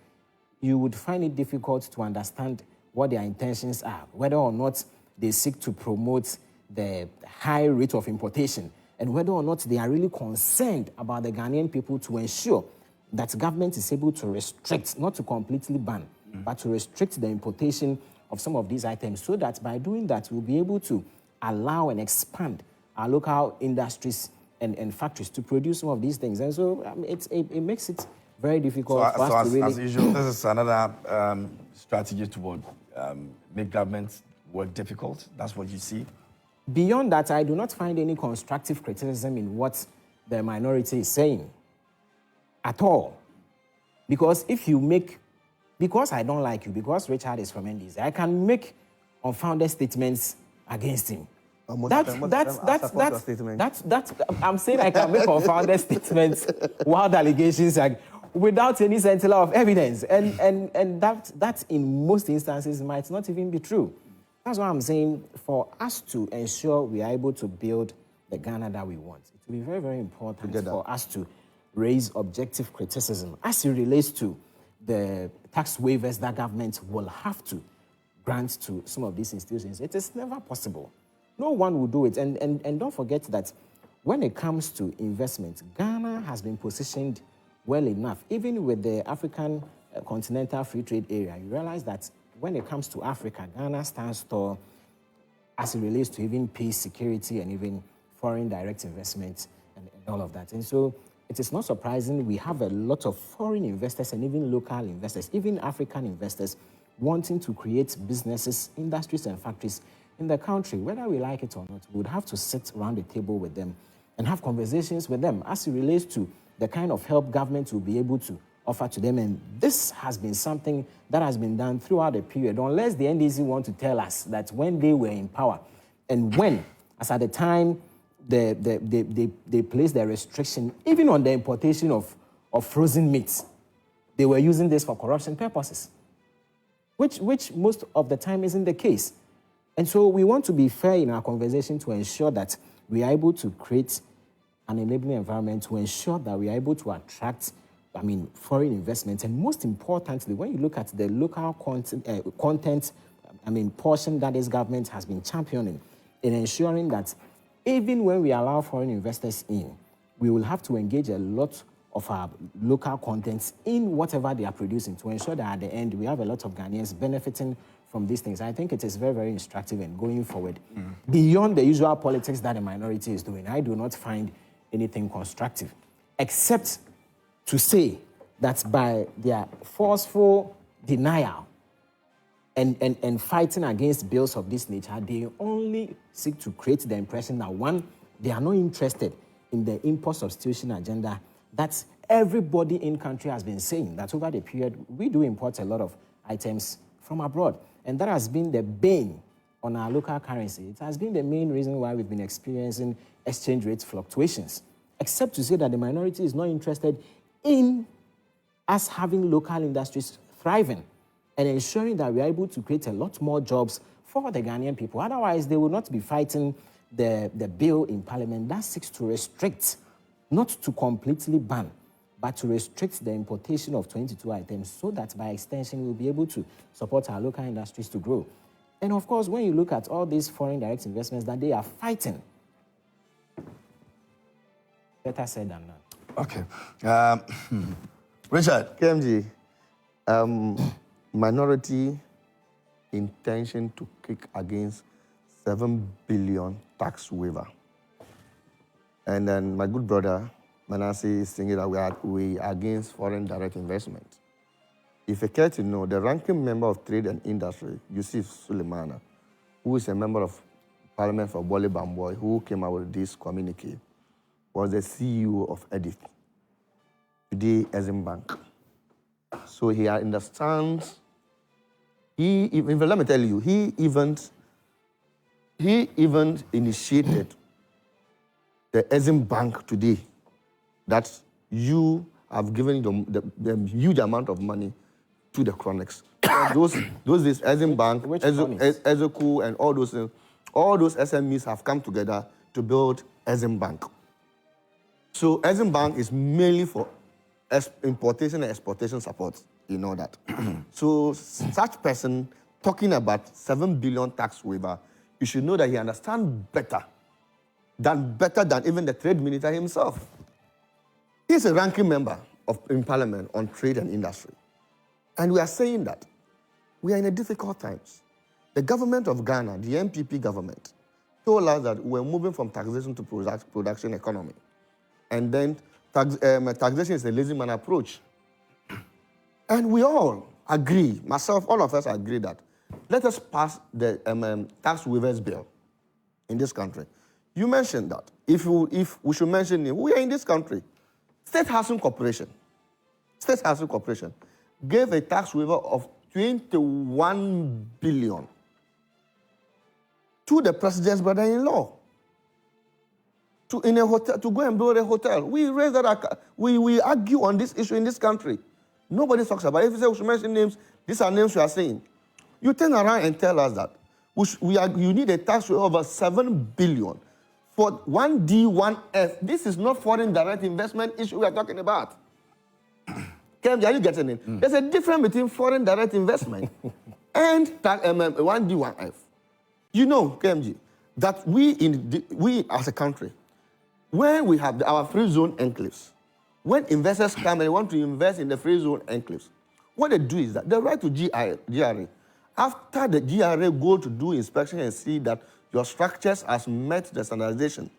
you would find it difficult to understand what their intentions are, whether or not they seek to promote the high rate of importation, and whether or not they are really concerned about the Ghanaian people to ensure that government is able to restrict, not to completely ban, but to restrict the importation of some of these items, so that by doing that, we'll be able to allow and expand our local industries and factories to produce some of these things. And so it makes it very difficult for us to really... As usual, this is another strategy to make governments work difficult. That's what you see. Beyond that, I do not find any constructive criticism in what the minority is saying at all. Because because I don't like you, because Richard is from NDC, I can make unfounded statements against him. I'm saying I can make unfounded statements, wild allegations, without any scintilla of evidence. And that in most instances might not even be true. That's why I'm saying for us to ensure we are able to build the Ghana that we want, it will be very, very important for us to raise objective criticism as it relates to the tax waivers that government will have to grant to some of these institutions. It is never possible. No one will do it. And don't forget that when it comes to investment, Ghana has been positioned well enough. Even with the African Continental Free Trade Area, you realize that when it comes to Africa, Ghana stands tall as it relates to even peace, security, and even foreign direct investment and all of that. And so it is not surprising we have a lot of foreign investors and even local investors, even African investors, wanting to create businesses, industries, and factories in the country. Whether we like it or not, we would have to sit around the table with them and have conversations with them as it relates to the kind of help government will be able to offer to them. And this has been something that has been done throughout the period, unless the NDC want to tell us that when they were in power and when, as at the time, they placed the restriction, even on the importation of frozen meats, they were using this for corruption purposes, which most of the time isn't the case. And so we want to be fair in our conversation to ensure that we are able to create an enabling environment to ensure that we are able to attract, foreign investment. And most importantly, when you look at the local content, portion that this government has been championing in ensuring that even when we allow foreign investors in, we will have to engage a lot of our local contents in whatever they are producing to ensure that at the end we have a lot of Ghanaians benefiting from these things. I think it is very, very instructive and going forward. Beyond the usual politics that the minority is doing, I do not find anything constructive, except to say that by their forceful denial and fighting against bills of this nature, they only seek to create the impression that, one, they are not interested in the import substitution agenda that everybody in country has been saying, that over the period, we do import a lot of items from abroad. And that has been the bane on our local currency. It has been the main reason why we've been experiencing exchange rate fluctuations, except to say that the minority is not interested in us having local industries thriving and ensuring that we are able to create a lot more jobs for the Ghanaian people. Otherwise, they will not be fighting the bill in Parliament that seeks to restrict, not to completely ban, but to restrict the importation of 22 items so that by extension we'll be able to support our local industries to grow. And of course, when you look at all these foreign direct investments that they are fighting, better said than done. Okay. Richard. KMG, minority intention to kick against 7 billion tax waiver. And then my good brother, Manasseh, is thinking that we are against foreign direct investment. If you care to know, the ranking member of Trade and Industry, Yusuf Suleimana, who is a member of Parliament for Bole Bamboy, who came out with this communique, was the CEO of Edith, today Exim Bank. So he understands, let me tell you, he even initiated the Exim Bank today, that you have given the huge amount of money to the chronics. those days, Exim Bank, Ezeku, and all those SMEs have come together to build Exim Bank. So Exim Bank is mainly for importation and exportation support. You know that. So such person talking about 7 billion tax waiver, you should know that he understands better than even the trade minister himself. He's a ranking member in Parliament on Trade and Industry. And we are saying that we are in a difficult times. The government of Ghana, the NPP government, told us that we're moving from taxation to production economy. And then taxation is a lazy man approach. And we all agree, myself, all of us agree that let us pass the tax waivers bill in this country. You mentioned that. If we should mention it, we are in this country. State Housing Corporation gave a tax waiver of 21 billion to the president's brother-in-law to go and build a hotel. We raise that. We argue on this issue in this country. Nobody talks about it. If you say we should mention names, these are names we are saying. You turn around and tell us that you need a tax waiver of 7 billion for 1D, 1F. This is not foreign direct investment issue we are talking about. KMJ, are you getting it? There's a difference between foreign direct investment and 1D, 1F. You know, KMJ, that we as a country, when we have our free zone enclaves, when investors come and they want to invest in the free zone enclaves, what they do is that they write to GRA. After the GRA go to do inspection and see that your structures has met the standardization,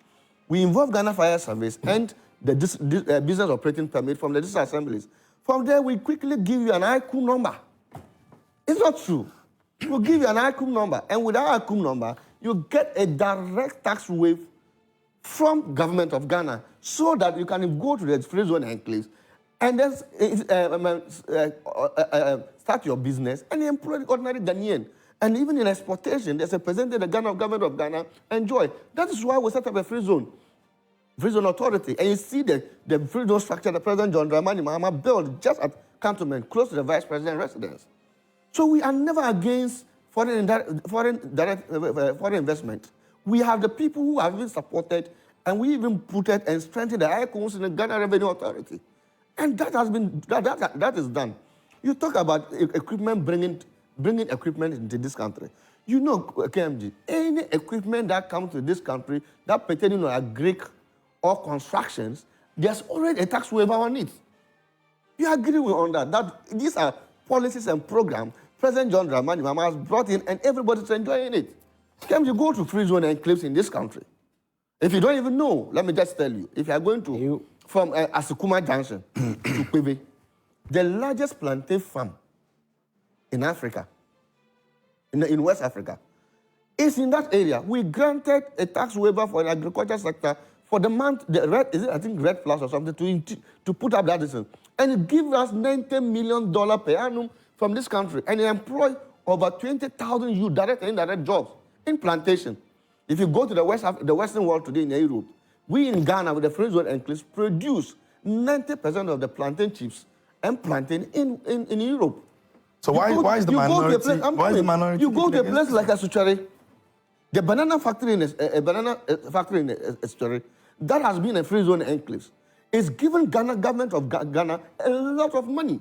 we involve Ghana Fire Service and the business operating permit from the district assemblies. From there, we quickly give you an IQ number. It's not true. We'll give you an ICUM number, and with that ICUM number, you get a direct tax waiver from government of Ghana so that you can go to the free zone enclaves and then start your business and employ the ordinary Ghanaian. And even in exportation, there's a percentage the government of Ghana enjoy. That is why we set up a free zone authority. And you see the free zone structure the President John Dramani Mahama built just at Cantonment, close to the Vice President's residence. So we are never against foreign investment. We have the people who have been supported, and we even put it and strengthened the icons in the Ghana Revenue Authority. And that has been, that is done. You talk about equipment, bringing equipment into this country. You know, KMG, any equipment that comes to this country that pertaining to agric or constructions, there's already a tax waiver on it. You agree on that these are policies and programs President John Dramani Mahama has brought in, and everybody's enjoying it. KMG, go to free zone enclaves in this country. If you don't even know, let me just tell you, if you are going to, from Asukuma Junction to Kwebe, the largest plantain farm in Africa, in West Africa, is in that area. We granted a tax waiver for the agriculture sector for the month, I think Red Plus or something, to put up that decision. And it gives us $90 million per annum from this country, and it employs over 20,000 youth, direct and indirect jobs in plantation. If you go to the Western world today in Europe, we in Ghana with the free zone enclaves produce 90% of the plantain chips and plantain in Europe. So why is the minority? You go to a place like Asuchari, the banana factory in Asuchari, that has been a free zone enclaves. It's given government of Ghana a lot of money.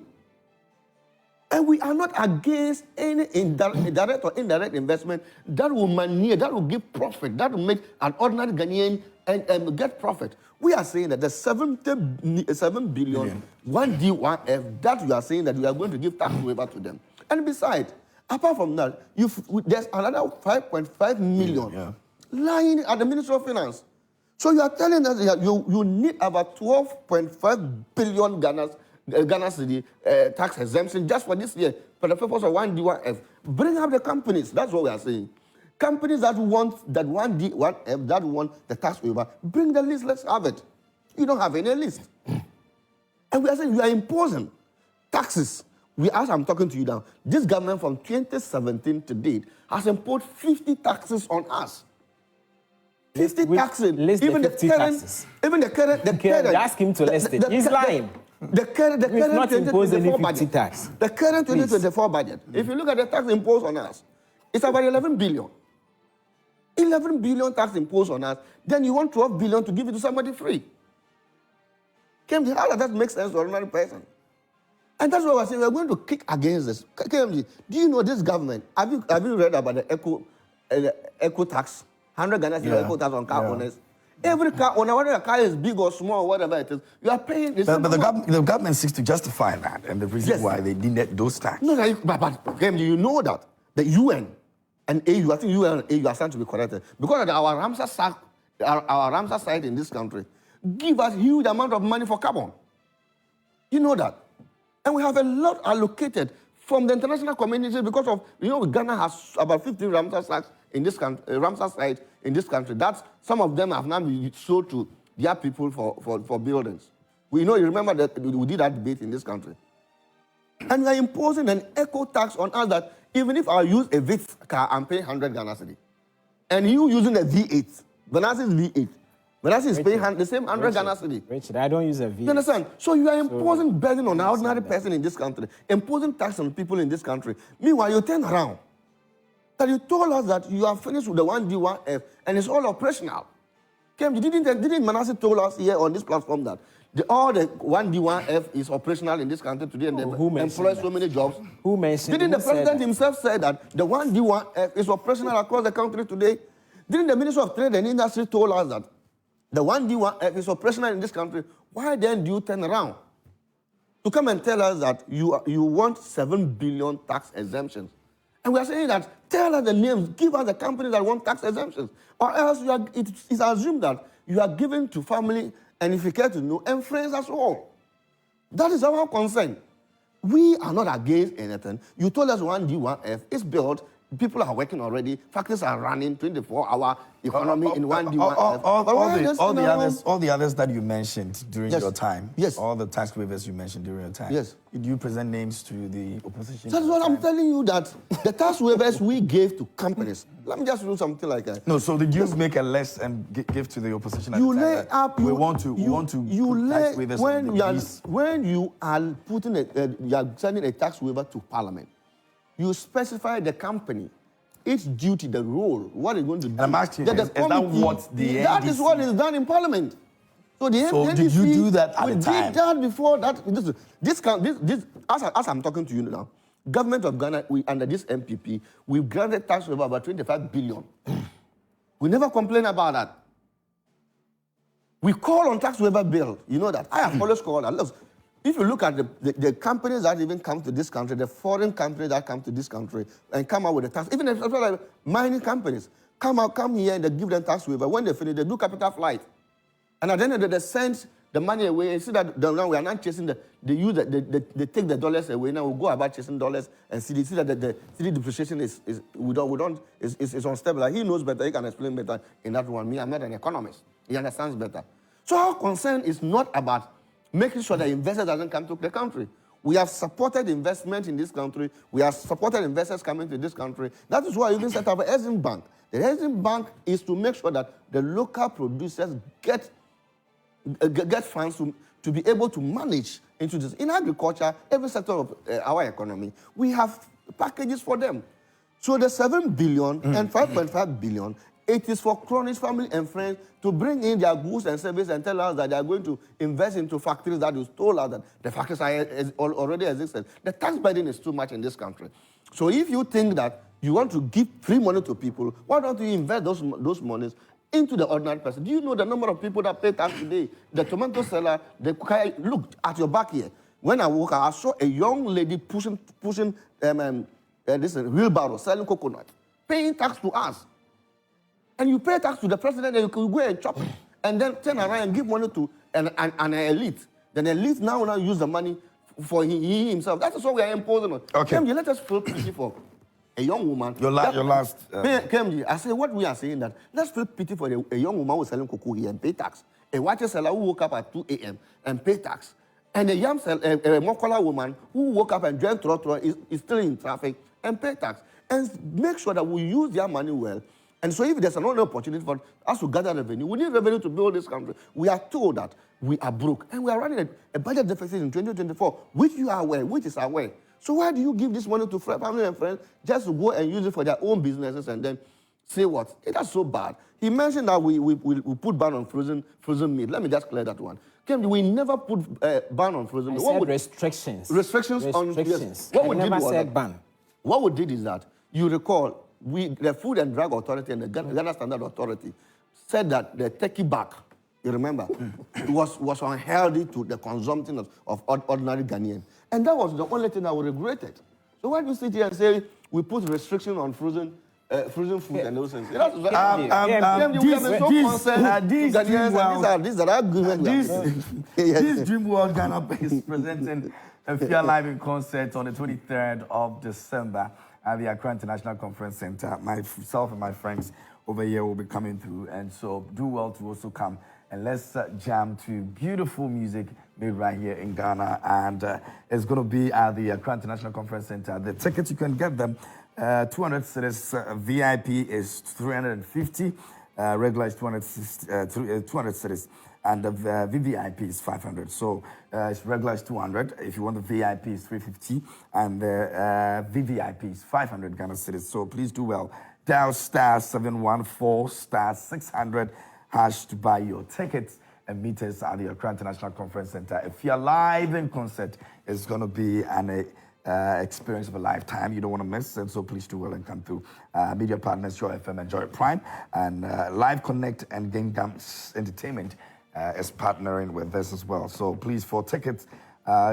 And we are not against any direct or indirect investment that will give profit, that will make an ordinary Ghanaian and get profit. We are saying that the 7 billion, 1D1F, that you are saying that we are going to give tax waiver to them. And besides, apart from that, there's another 5.5 million lying at the Ministry of Finance. So you are telling us that you need about 12.5 billion Ghana cedi tax exemption just for this year for the purpose of 1D1F. Bring up the companies. That's what we are saying. Companies that want that 1D1F, that want the tax waiver, bring the list. Let's have it. You don't have any list. And we are saying you are imposing taxes. As I'm talking to you now, this government from 2017 to date has imposed 50 taxes on us. 50 taxes. Even the current. Even the current. Ask him to list it. He's lying. The current 2024 budget. Tax. The current 2024 budget. If you look at the tax imposed on us, it's about 11 billion. 11 billion tax imposed on us. Then you want 12 billion to give it to somebody free. KMG, how does that make sense to an ordinary person? And that's why we're saying we're going to kick against this. KMG, do you know this government? Have you read about the eco tax? 100 Ghana cedi eco tax on car owners. Every car owner, whether the car is big or small, whatever it is, you are paying this. But the government seeks to justify that, and the reason why they did those taxes. No, but KMG, you know that the UN and AU, I think UN and AU are starting to be corrected because our Ramsar site in this country give us huge amount of money for carbon. You know that. And we have a lot allocated from the international community because of, Ghana has about 50 Ramsar sites in this country, Ramsar sites in this country. That's, some of them have now been sold to their people for buildings. You remember that we did that debate in this country. And we are imposing an eco tax on us that even if I use a Vitz car, I'm paying 100 Ghana cedi. And you using a V8, Manasseh's V8, Manasseh is paying the same 100 Ghana cedi. Richard, I don't use a V8. You understand? So you are imposing burden on an ordinary person in this country, imposing tax on people in this country. Meanwhile, you turn around. That you told us that you are finished with the 1D1F and it's all operational. Didn't Manasseh told us here on this platform that all the 1D1F is operational in this country today and they employ so many jobs? Who mentioned? Didn't the president himself say that the 1D1F is operational across the country today? Didn't the Minister of Trade and Industry told us that the 1D1F is operational in this country? Why then do you turn around to come and tell us that you want 7 billion tax exemptions? And we are saying that, tell us the names, give us the companies that want tax exemptions. Or else it's assumed that you are giving to family, and if you care to know, and friends as well. That is our concern. we are not against anything. You told us 1D, 1F. It's built. People are working already. Factories are running 24-hour economy in 1D, 1F. All the others that you mentioned during your time. Yes. All the tax waivers you mentioned during your time. Yes. Did you present names to the opposition? That's what I'm telling you, that the tax waivers we gave to companies. Let me just do something like that. No, so did you make a less and give to the opposition? You lay up. We want to put tax waivers when you are putting you are sending a tax waiver to Parliament. You specify the company, its duty, the role, what it's going to do. And I'm asking, is that what the NDC... That is what is done in Parliament. So NDC, did you do that at the time? We did that before that. As I'm talking to you now, government of Ghana, under this MPP, we've granted tax waiver about 25 billion. We never complain about that. We call on tax waiver bill. You know that. I have always called that. Look, if you look at the companies that even come to this country, the foreign companies that come to this country and come out with the tax, even if like mining companies, come here and they give them tax waiver. When they finish, they do capital flight. And at the end of the day, they send the money away. You see that now we are not chasing they take the dollars away. Now we go about chasing dollars and see that the city depreciation is unstable. He knows better, he can explain better in that one. Me, I'm not an economist. He understands better. So our concern is not about making sure that investors doesn't come to the country. We have supported investment in this country. We have supported investors coming to this country. That is why we even set up an Exim Bank. The Exim Bank is to make sure that the local producers get funds to be able to manage into this. In agriculture, every sector of our economy, we have packages for them. So the 7 billion and 5.5 billion, it is for Cronish family and friends to bring in their goods and services and tell us that they are going to invest into factories that you told us that the factories already existed. The tax burden is too much in this country. So if you think that you want to give free money to people, why don't you invest those monies into the ordinary person? Do you know the number of people that pay tax today? The tomato seller, look at your back here. When I walk out, I saw a young lady pushing this wheelbarrow, selling coconut, paying tax to us. And you pay tax to the president, and you can go and chop it, and then turn around and give money to an elite. Then the elite now use the money for he himself. That is what we are imposing on. Okay. KMJ, let us feel pity for a young woman. Your last. KMJ, I say what we are saying that let's feel pity for a young woman who is selling cocoa here and pay tax. A white seller who woke up at 2 a.m. and pay tax. And a young a Mokola woman who woke up and drank trotro is still in traffic and pay tax. And make sure that we use their money well. And so if there's another opportunity for us to gather revenue, we need revenue to build this country. We are told that we are broke, and we are running a budget deficit in 2024, which you are aware, which is aware. So why do you give this money to family and friends just to go and use it for their own businesses and then say what? That's so bad. He mentioned that we put ban on frozen meat. Let me just clear that one. We never put ban on frozen meat. I said restrictions. Restrictions on... Yes. What we never did said ban. What we did is that, you recall, the Food and Drug Authority and the Ghana Standard Authority said that the turkey back, you remember, was unhealthy to the consumption of ordinary Ghanaians. And that was the only thing that we regretted. So why do you sit here and say we put restriction on frozen food and those things? This Dream World Ghana is presenting a Fear Live in concert on the 23rd of December at the Accra International Conference Center. Myself and my friends over here will be coming through, and so do well to also come and let's jam to beautiful music made right here in Ghana. And it's going to be at the Accra International Conference Center. The tickets, you can get them 200 cedis. VIP is 350. Regular is 200 cedis. And the VVIP is 500. So regular is 200. If you want the VIP, is 350. And the VVIP is 500 Ghana cedis. So please do well. Dial *714 *600 hash to buy your tickets and meet us at the Accra International Conference Center. If you're live in concert, it's going to be an experience of a lifetime. You don't want to miss, and so please do well and come through. Media partners, Joy FM and Joy Prime, and Live Connect and Game Gams Entertainment is partnering with this as well. So please, for tickets,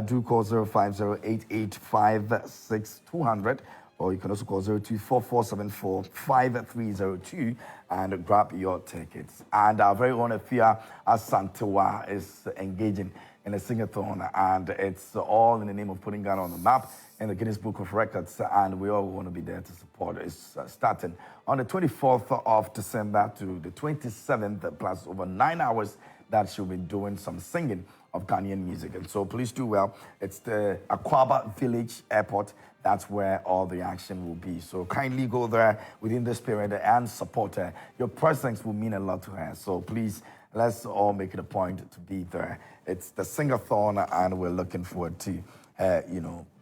do call 050-885-6200 or you can also call 0244745302 and grab your tickets. And our very own Afia Asantewa is engaging in a sing-a-thon, and it's all in the name of putting Ghana on the map in the Guinness Book of Records, and we all want to be there to support. It's starting on the 24th of December to the 27th, plus over 9 hours that she'll be doing some singing of Ghanaian music. And so please do well. It's the Akwaba Village Airport. That's where all the action will be. So kindly go there within this period and support her. Your presence will mean a lot to her. So please, let's all make it a point to be there. It's the sing-a-thon, and we're looking forward to,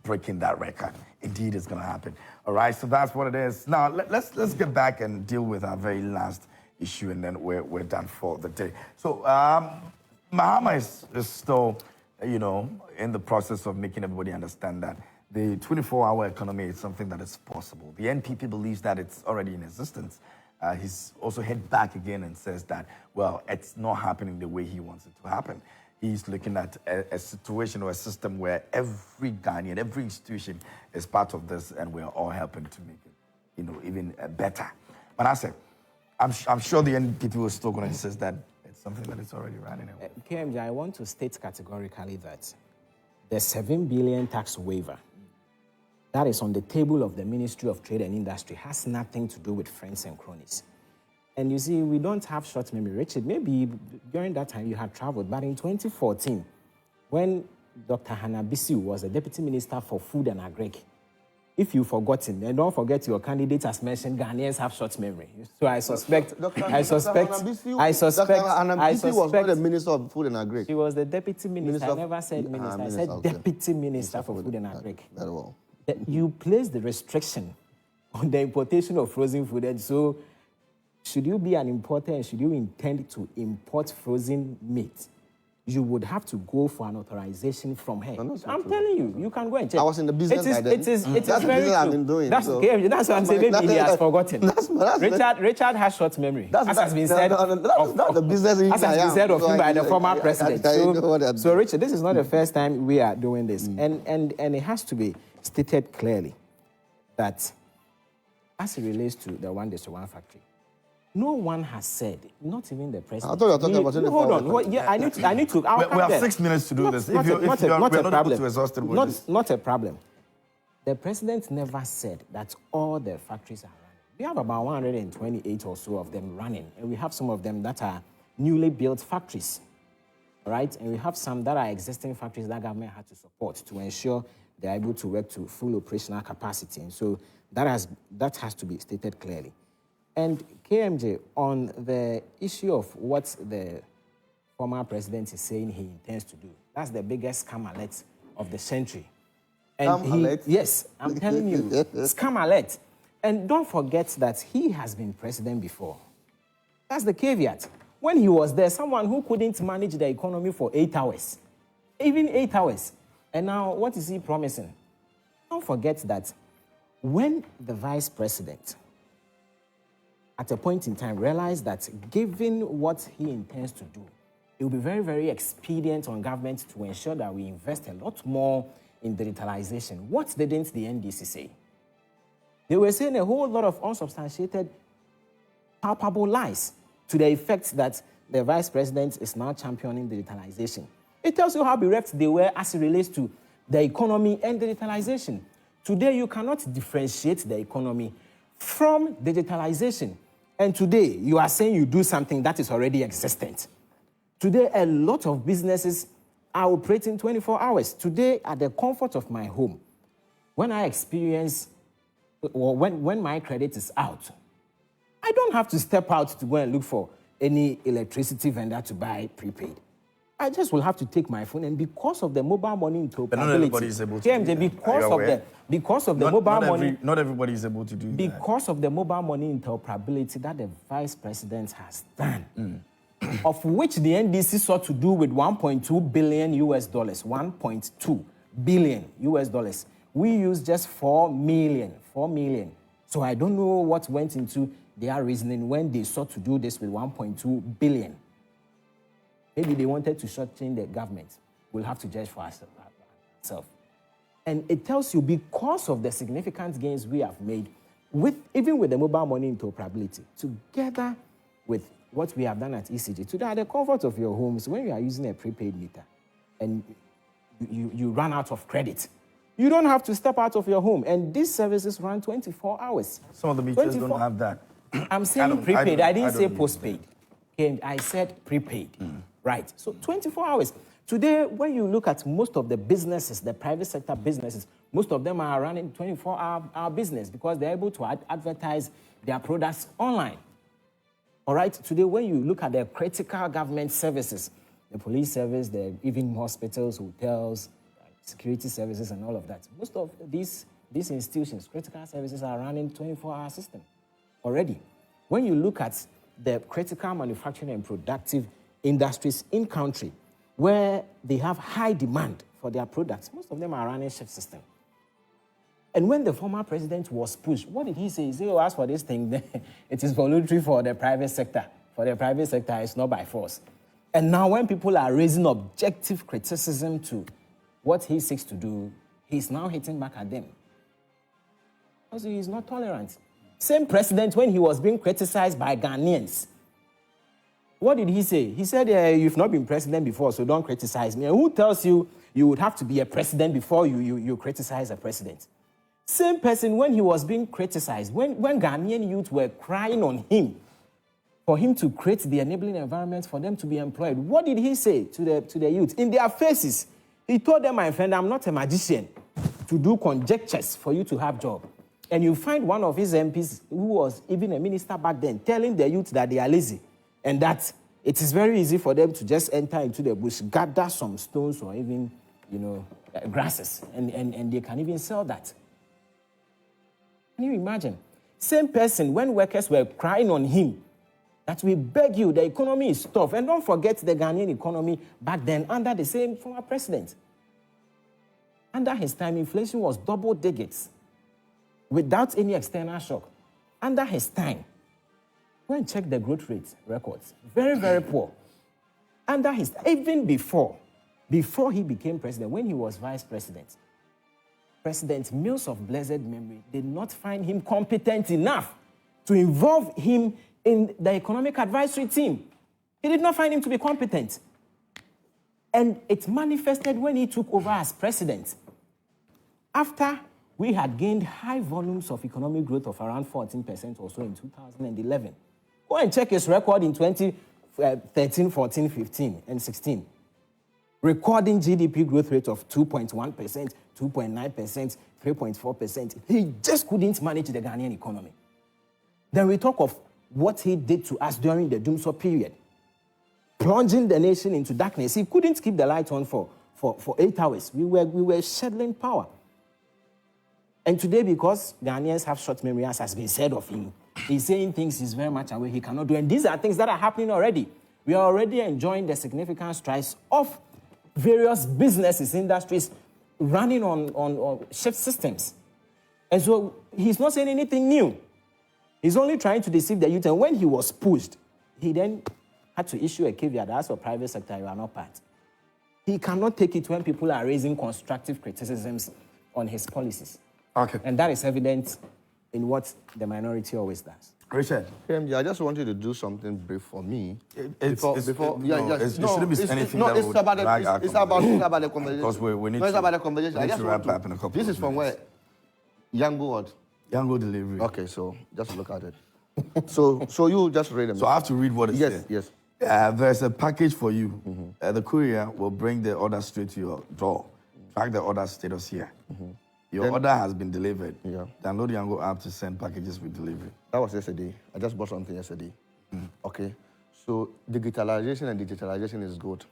breaking that record. Indeed, it's going to happen. All right, so that's what it is. Now, let's get back and deal with our very last issue, and then we're done for the day. So, Mahama is still, in the process of making everybody understand that the 24-hour economy is something that is possible. The NPP believes that it's already in existence. He's also head back again and says that, well, it's not happening the way he wants it to happen. He's looking at a situation or a system where every Ghanaian, every institution is part of this, and we're all helping to make it, even better. Manasseh, I'm sure the NPP was still going to insist that it's something that is already running. KMJ, I want to state categorically that the 7 billion tax waiver that is on the table of the Ministry of Trade and Industry has nothing to do with friends and cronies. And you see, we don't have short memory. Richard, maybe during that time you had traveled, but in 2014, when Dr. Hannah Bissau was the Deputy Minister for Food and Agric, if you've forgotten, and don't forget your candidate has mentioned Ghanaians have short memory. So I suspect, Dr. Hannah Bissau was not the Minister of Food and Agric. She was the Deputy Minister. I never said Minister. I said okay. Deputy Minister for Food and Agric. Very well. You place the restriction on the importation of frozen food, and so should you be an importer and should you intend to import frozen meat, you would have to go for an authorization from her. I'm telling you, you can go and check. I was in the business. It is that's very the business true. I've been doing. That's what I'm saying. Maybe he has forgotten. Richard has short memory. As has been said of him by the former president. So Richard, this is not the first time we are doing this, and it has to be stated clearly that as it relates to the One District One Factory, no one has said, not even the president. I thought you were talking about it. Hold on. I need to. We have 6 minutes to do this. If you're not able to exhaust it with this. Not a problem. The president never said that all the factories are running. We have about 128 or so of them running, and we have some of them that are newly built factories, right? And we have some that are existing factories that government had to support to ensure they're able to work to full operational capacity. And so that has to be stated clearly. And KMJ, on the issue of what the former president is saying he intends to do, that's the biggest scam alert of the century. And yes, I'm telling you, scam alert. And don't forget that he has been president before. That's the caveat. When he was there, someone who couldn't manage the economy for 8 hours, even 8 hours. And now, what is he promising? Don't forget that when the vice president, at a point in time, realized that given what he intends to do, it will be very, very expedient on government to ensure that we invest a lot more in digitalization. What didn't the NDC say? They were saying a whole lot of unsubstantiated, palpable lies to the effect that the vice president is now championing digitalization. It tells you how bereft they were as it relates to the economy and digitalization. Today, you cannot differentiate the economy from digitalization. And today, you are saying you do something that is already existent. Today, a lot of businesses are operating 24 hours. Today, at the comfort of my home, when I experience, or when my credit is out, I don't have to step out to go and look for any electricity vendor to buy prepaid. I just will have to take my phone, and because of the mobile money interoperability, but not everybody is able to do that. Because of the mobile money, not everybody is able to do that. Because of the mobile money interoperability that the vice president has done, of which the NDC sought to do with $1.2 billion US, $1.2 billion US. We used just 4 million. So I don't know what went into their reasoning when they sought to do this with 1.2 billion. Maybe they wanted to shortchange the government. We'll have to judge for ourselves. And it tells you because of the significant gains we have made, even with the mobile money interoperability, together with what we have done at ECG, today at the comfort of your homes, when you are using a prepaid meter and you run out of credit, you don't have to step out of your home. And these services run 24 hours. Some of the meters don't have that. I'm saying prepaid. I didn't say postpaid. Okay, I said prepaid. Right. So 24 hours. Today, when you look at most of the businesses, the private sector businesses, most of them are running 24-hour business because they're able to advertise their products online. All right? Today, when you look at the critical government services, the police service, even hospitals, hotels, security services, and all of that, most of these institutions, critical services, are running 24-hour system already. When you look at the critical manufacturing and productive industries in country, where they have high demand for their products, most of them are running shift system. And when the former president was pushed, what did he say? He said, oh, as for this thing, it is voluntary for the private sector. For the private sector, it's not by force. And now when people are raising objective criticism to what he seeks to do, he's now hitting back at them. Because he's not tolerant. Same president, when he was being criticized by Ghanaians, what did he say? He said, you've not been president before, so don't criticize me. And who tells you you would have to be a president before you criticize a president? Same person, when he was being criticized, when Ghanaian youth were crying on him for him to create the enabling environment for them to be employed, what did he say to the youth? In their faces, he told them, my friend, I'm not a magician to do conjectures for you to have job. And you find one of his MPs, who was even a minister back then, telling the youth that they are lazy and that it is very easy for them to just enter into the bush, gather some stones or even, grasses, and they can even sell that. Can you imagine? Same person, when workers were crying on him, that we beg you, the economy is tough. And don't forget the Ghanaian economy back then under the same former president. Under his time, inflation was double digits without any external shock. Under his time, go and check the growth rate records. Very, very poor. Under his, even before he became president, when he was vice president, President Mills of blessed memory did not find him competent enough to involve him in the economic advisory team. He did not find him to be competent. And it manifested when he took over as president. After we had gained high volumes of economic growth of around 14% or so in 2011. Go and check his record in 2013, 14, 15, and 16. Recording GDP growth rate of 2.1%, 2.9%, 3.4%. He just couldn't manage the Ghanaian economy. Then we talk of what he did to us during the Doomsday period, plunging the nation into darkness. He couldn't keep the light on for 8 hours. We were shedding power. And today, because Ghanaians have short memory, as has been said of him, he's saying things he's very much aware he cannot do. And these are things that are happening already. We are already enjoying the significant strides of various businesses, industries running on shift systems. And so he's not saying anything new. He's only trying to deceive the youth. And when he was pushed, he then had to issue a caveat. As for private sector, you are not part. He cannot take it when people are raising constructive criticisms on his policies. Okay. And that is evident in what the minority always does. Richard. KMJ, I just want you to do something brief for me. It shouldn't be anything that would drag our it's about the conversation. Because we need it's to, about the conversation. we need to wrap up in a couple This is of from minutes. where? Yango what? Yango delivery. Okay, so just look at it. so you just read them. So I have to read what it says. Yes. There's a package for you. The courier will bring the order straight to your door. Track the order status here. Your order has been delivered. Yeah. Download Yango app to send packages with delivery. That was yesterday. I just bought something yesterday. Okay. So digitalization is good.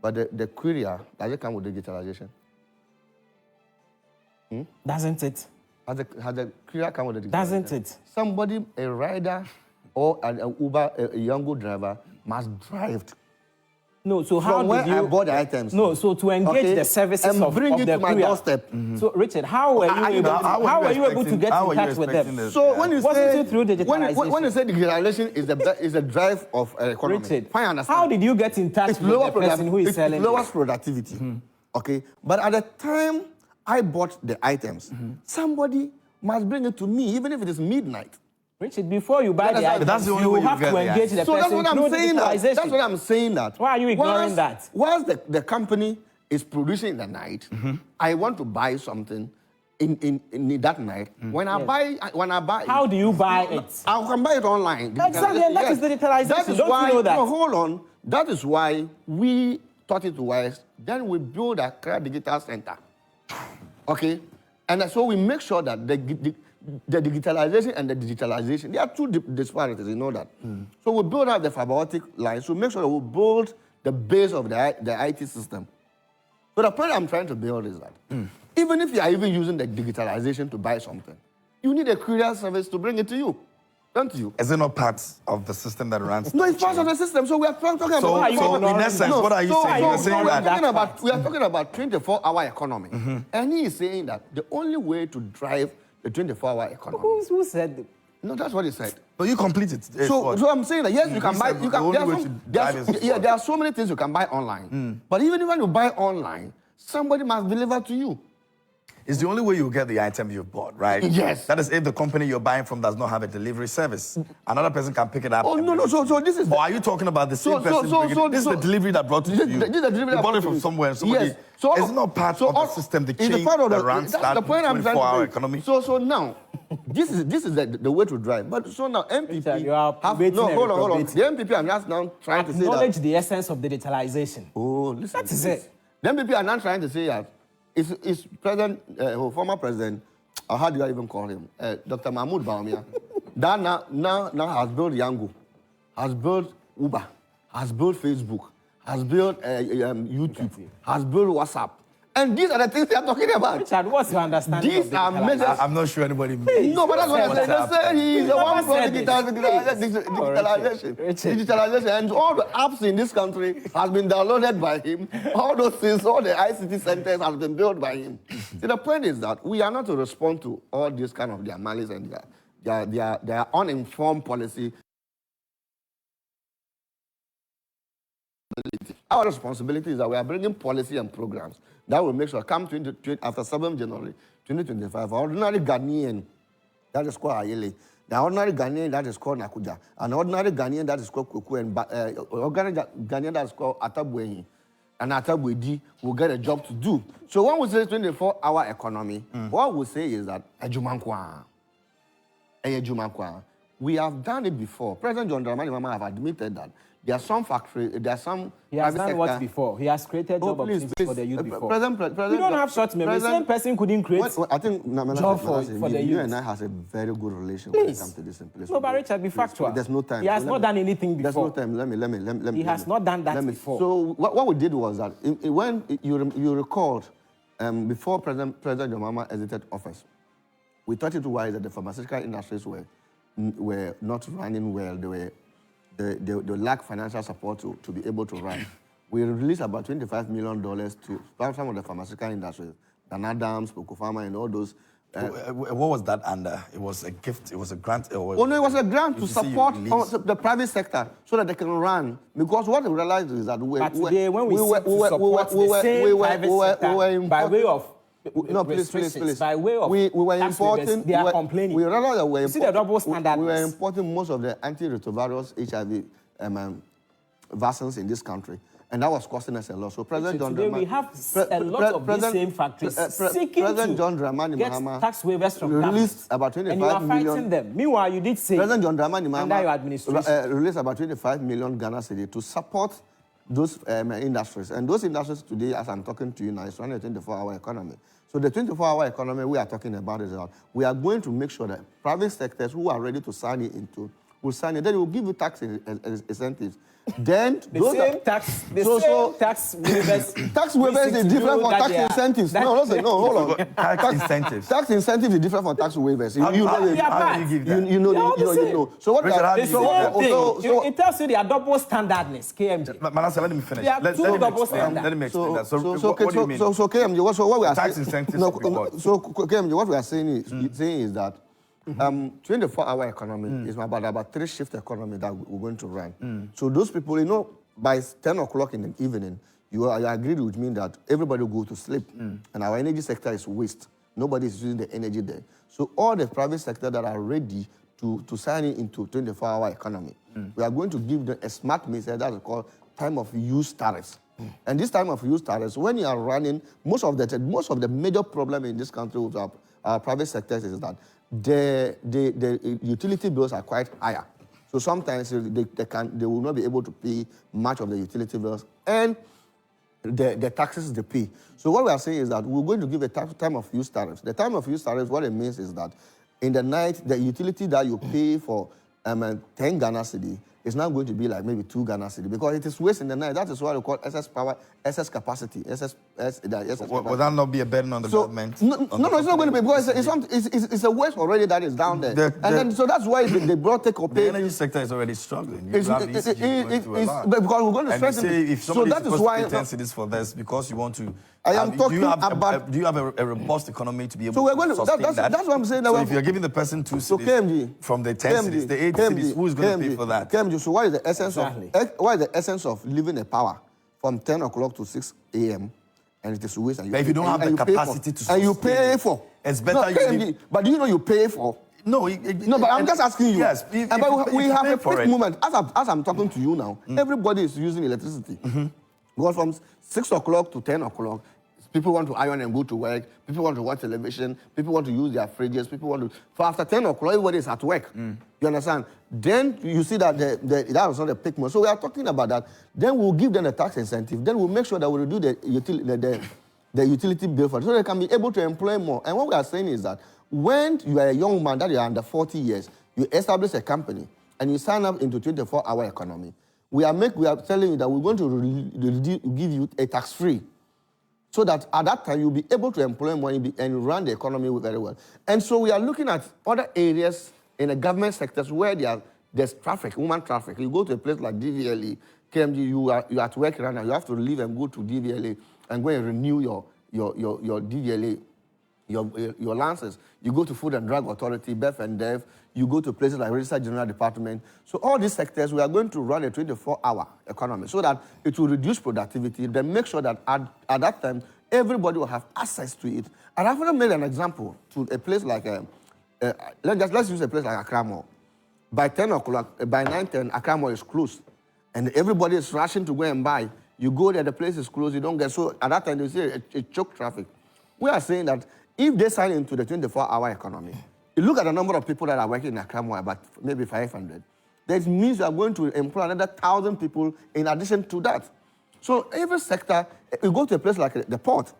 But the courier, does it come with digitalization? Doesn't it? Has the courier come with digitalization? Doesn't it? Somebody, a rider or an Uber, a Yango driver must drive. No, so how From did where you... I bought the items. No, so to engage the services and of bring of it the to my courier. doorstep. So, Richard, how were you able to get in touch with them? So when you Wasn't say it through digitalization? when you say digitalization is the drive of economy, Richard, fine, I understand. how did you get in touch with the person who is selling it lowers productivity. Okay, but at the time I bought the items. Somebody must bring it to me, even if it is midnight. Richard, before you buy the items, that's the only way you have to engage the So person. that's what I'm saying. That's what I'm saying. Why are you ignoring that? Once the company is producing in the night, I want to buy something in that night. When I buy, how do you buy it? I can buy it online. Exactly, and that is digitalization. That is Don't why. you know that? No, hold on. That is why we taught it to wise. Then we build a digital center. Okay, and so we make sure that the digitalization and the digitalization, there are two disparities, you know that. So we build out the fiber optic line, so make sure that we build the base of the IT system. So the point I'm trying to build is that even if you are even using the digitalization to buy something, you need a courier service to bring it to you, don't you? Is it not part of the system that runs? No, it's part of the system. So we are talking about. So in essence, what are you saying? You're saying we are talking about 24-hour economy, and he is saying that the only way to drive the 24-hour economy. Who said? No, that's what he said. No, you complete it. So I'm saying that yes, you can buy. You can. There are so many things you can buy online. But even when you buy online, somebody must deliver to you. It's the only way you get the item you've bought, right? Yes. That is if the company you're buying from does not have a delivery service. Another person can pick it up. Oh, no. So this is... Or are you talking about the same person? This is the delivery that brought it to you. This is the delivery you bought it from somewhere. Somebody, yes. So it's not part of the system, the chain that runs that 24-hour economy. So now, this is the way to drive. But so now, MPP... You are hold on. The MPP are just now trying to say that... Acknowledge the essence of digitalization. Oh, listen. That is it. The MPP are now trying to say that it's former president, how do I even call him? Dr. Mahmoud Bawumia, that now has built Yango, has built Uber, has built Facebook, has built YouTube, has built WhatsApp. And these are the things they are talking about. Richard, what's your understanding These of are measures. I'm not sure anybody made. No, but that's what I said. They said he's the one for digitalization. Digitalization. And all the apps in this country has been downloaded by him. All those things, all the ICT centers have been built by him. See, the point is that we are not to respond to all this kind of their malice and their uninformed policy. Our responsibility is that we are bringing policy and programs that will make sure come after 7th January 2025, ordinary Ghanaian, that is called Ayele, the ordinary Ghanaian that is called Nakuja, an ordinary Ghanaian that is called Kuku, and ordinary Ghanaian that is called Atta Boahene, and Atta Boahene will get a job to do. So when we say 24-hour economy, what we say is that we have done it before. President John Dramani Mahama have admitted that there are some factories, there are some... He has done what before? He has created job opportunities for the youth before. We don't have short memory. The same person couldn't create I think job for the youth. You and I has a very good relation when it comes to this in place. No, but Richard, be factual. There's no time. He has not done anything before. There's no time. Let me. He has not done that before. So what we did was that when you recalled, before President John Mahama exited office, we thought it wise that the pharmaceutical industries were not running well. They lack financial support to be able to run. We released about $25 million to some of the pharmaceutical industries, Danadams, Pokopharma, and all those. What was that under? It was a gift, it was a grant? It was a grant to support the private sector so that they can run. Because what we realized is that when we by way of no, please. By way of we were importing. They are complaining. We realized that see the double standard. We were importing most of the antiretrovirus HIV vaccines in this country, and that was costing us a lot. So President John Dramani, we have a lot of these same factories seeking President John to Dramani get Mahama tax waivers from released about 25 and you are million. fighting them. Meanwhile, you did say President John Dramani Mahama under your administration released about 25 million Ghana cedi to support those industries. And those industries today, as I'm talking to you now, is running a 24-hour economy. So the 24-hour economy we are talking about is that we are going to make sure that private sectors who are ready to sign it into will sign it. Then they will give you tax incentives. Then tax waivers. Tax waivers is different from tax incentives. No, hold on. Tax incentives. Tax incentives is different from tax waivers. How do you give that? You know. So what? It tells you they are double standardness. KMJ. Manasseh, let me finish. Let me explain that. So what do you mean? So KMJ, what we are tax saying? incentives. So KMJ, what we are saying is that 24-hour economy is about 3-shift economy that we're going to run. So those people, by 10 o'clock in the evening, you agreed with me that everybody will go to sleep. And our energy sector is waste. Nobody is using the energy there. So all the private sector that are ready to sign into 24-hour economy, we are going to give them a smart method that is called time of use tariffs. And this time of use tariffs, when you are running, most of the major problem in this country with our private sectors is that the utility bills are quite higher. So sometimes they will not be able to pay much of the utility bills and the taxes they pay. So what we are saying is that we're going to give a time of use tariffs. The time of use tariffs, what it means is that in the night, the utility that you pay for 10 Ghana cedi is now going to be like maybe 2 Ghana cedi because it is waste in the night. That is what we call excess power, excess capacity, excess Will that not be a burden on the government? No, it's not going to be because it's a waste already that is down there. So that's why they brought take-or-pay. The energy sector is already struggling. Because we're going to strengthen it. If somebody is supposed to pay 10 cedis for this because you want to... do you have a robust economy to be able to sustain that? That's what I'm saying. So if you're giving the person 2 cedis from the 10 cedis, the 8 cedis, who is going to pay for that? KMJ, so what is the essence of leaving a power from 10 o'clock to 6 a.m. and it is waste? But if you don't have the capacity to sustain and you pay for... It's better KMJ, but do you know you pay for... No, but I'm just asking you. Yes, but we have a peak moment. As I'm talking to you now, everybody is using electricity. Because from 6 o'clock to 10 o'clock, people want to iron and go to work. People want to watch television. People want to use their fridges. People want to... For after 10 o'clock, everybody is at work. You understand? Then you see that that was not a peak moment. So we are talking about that. Then we'll give them a tax incentive. Then we'll make sure that we reduce the utility bill for it, so they can be able to employ more. And what we are saying is that when you are a young man, that you are under 40 years, you establish a company and you sign up into 24-hour economy, we are telling you that we're going to give you a tax-free, so that at that time you'll be able to employ more and run the economy very well. And so we are looking at other areas in the government sectors where there's traffic, human traffic. You go to a place like DVLA, KMJ, you're at work right now, you have to leave and go to DVLA and go and renew your DVLA, your license. You go to Food and Drug Authority, BEF and DEF, you go to places like Register General Department. So all these sectors, we are going to run a 24-hour economy so that it will reduce productivity, then make sure that at that time, everybody will have access to it. And I've already made an example to a place like, let's use a place like Accra Mall. By 10 o'clock, by 9:10, Accra Mall is closed. And everybody is rushing to go and buy. You go there, the place is closed, you don't get... So at that time, you see a choke traffic. We are saying that if they sign into the 24-hour economy, you look at the number of people that are working in Accra Mall, about maybe 500. That means you are going to employ another 1,000 people in addition to that. So every sector, you go to a place like the port.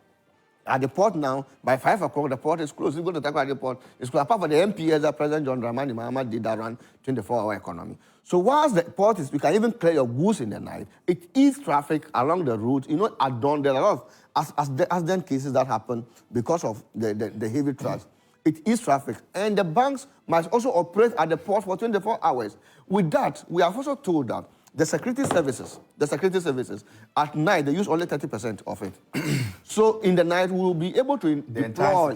At the port now, by 5 o'clock, the port is closed. You go to Takoradi Port, it's closed. Apart from the MPS that President John Dramani Mahama did that run 24-hour economy. So whilst the port is, you can even clear your goods in the night, it eases traffic along the route. You know, at dawn, there are a lot of accident cases that happen because of the heavy trucks. It eases traffic. And the banks must also operate at the port for 24 hours. With that, we have also told that the security services, at night, they use only 30% of it. So in the night, we will be able to deploy...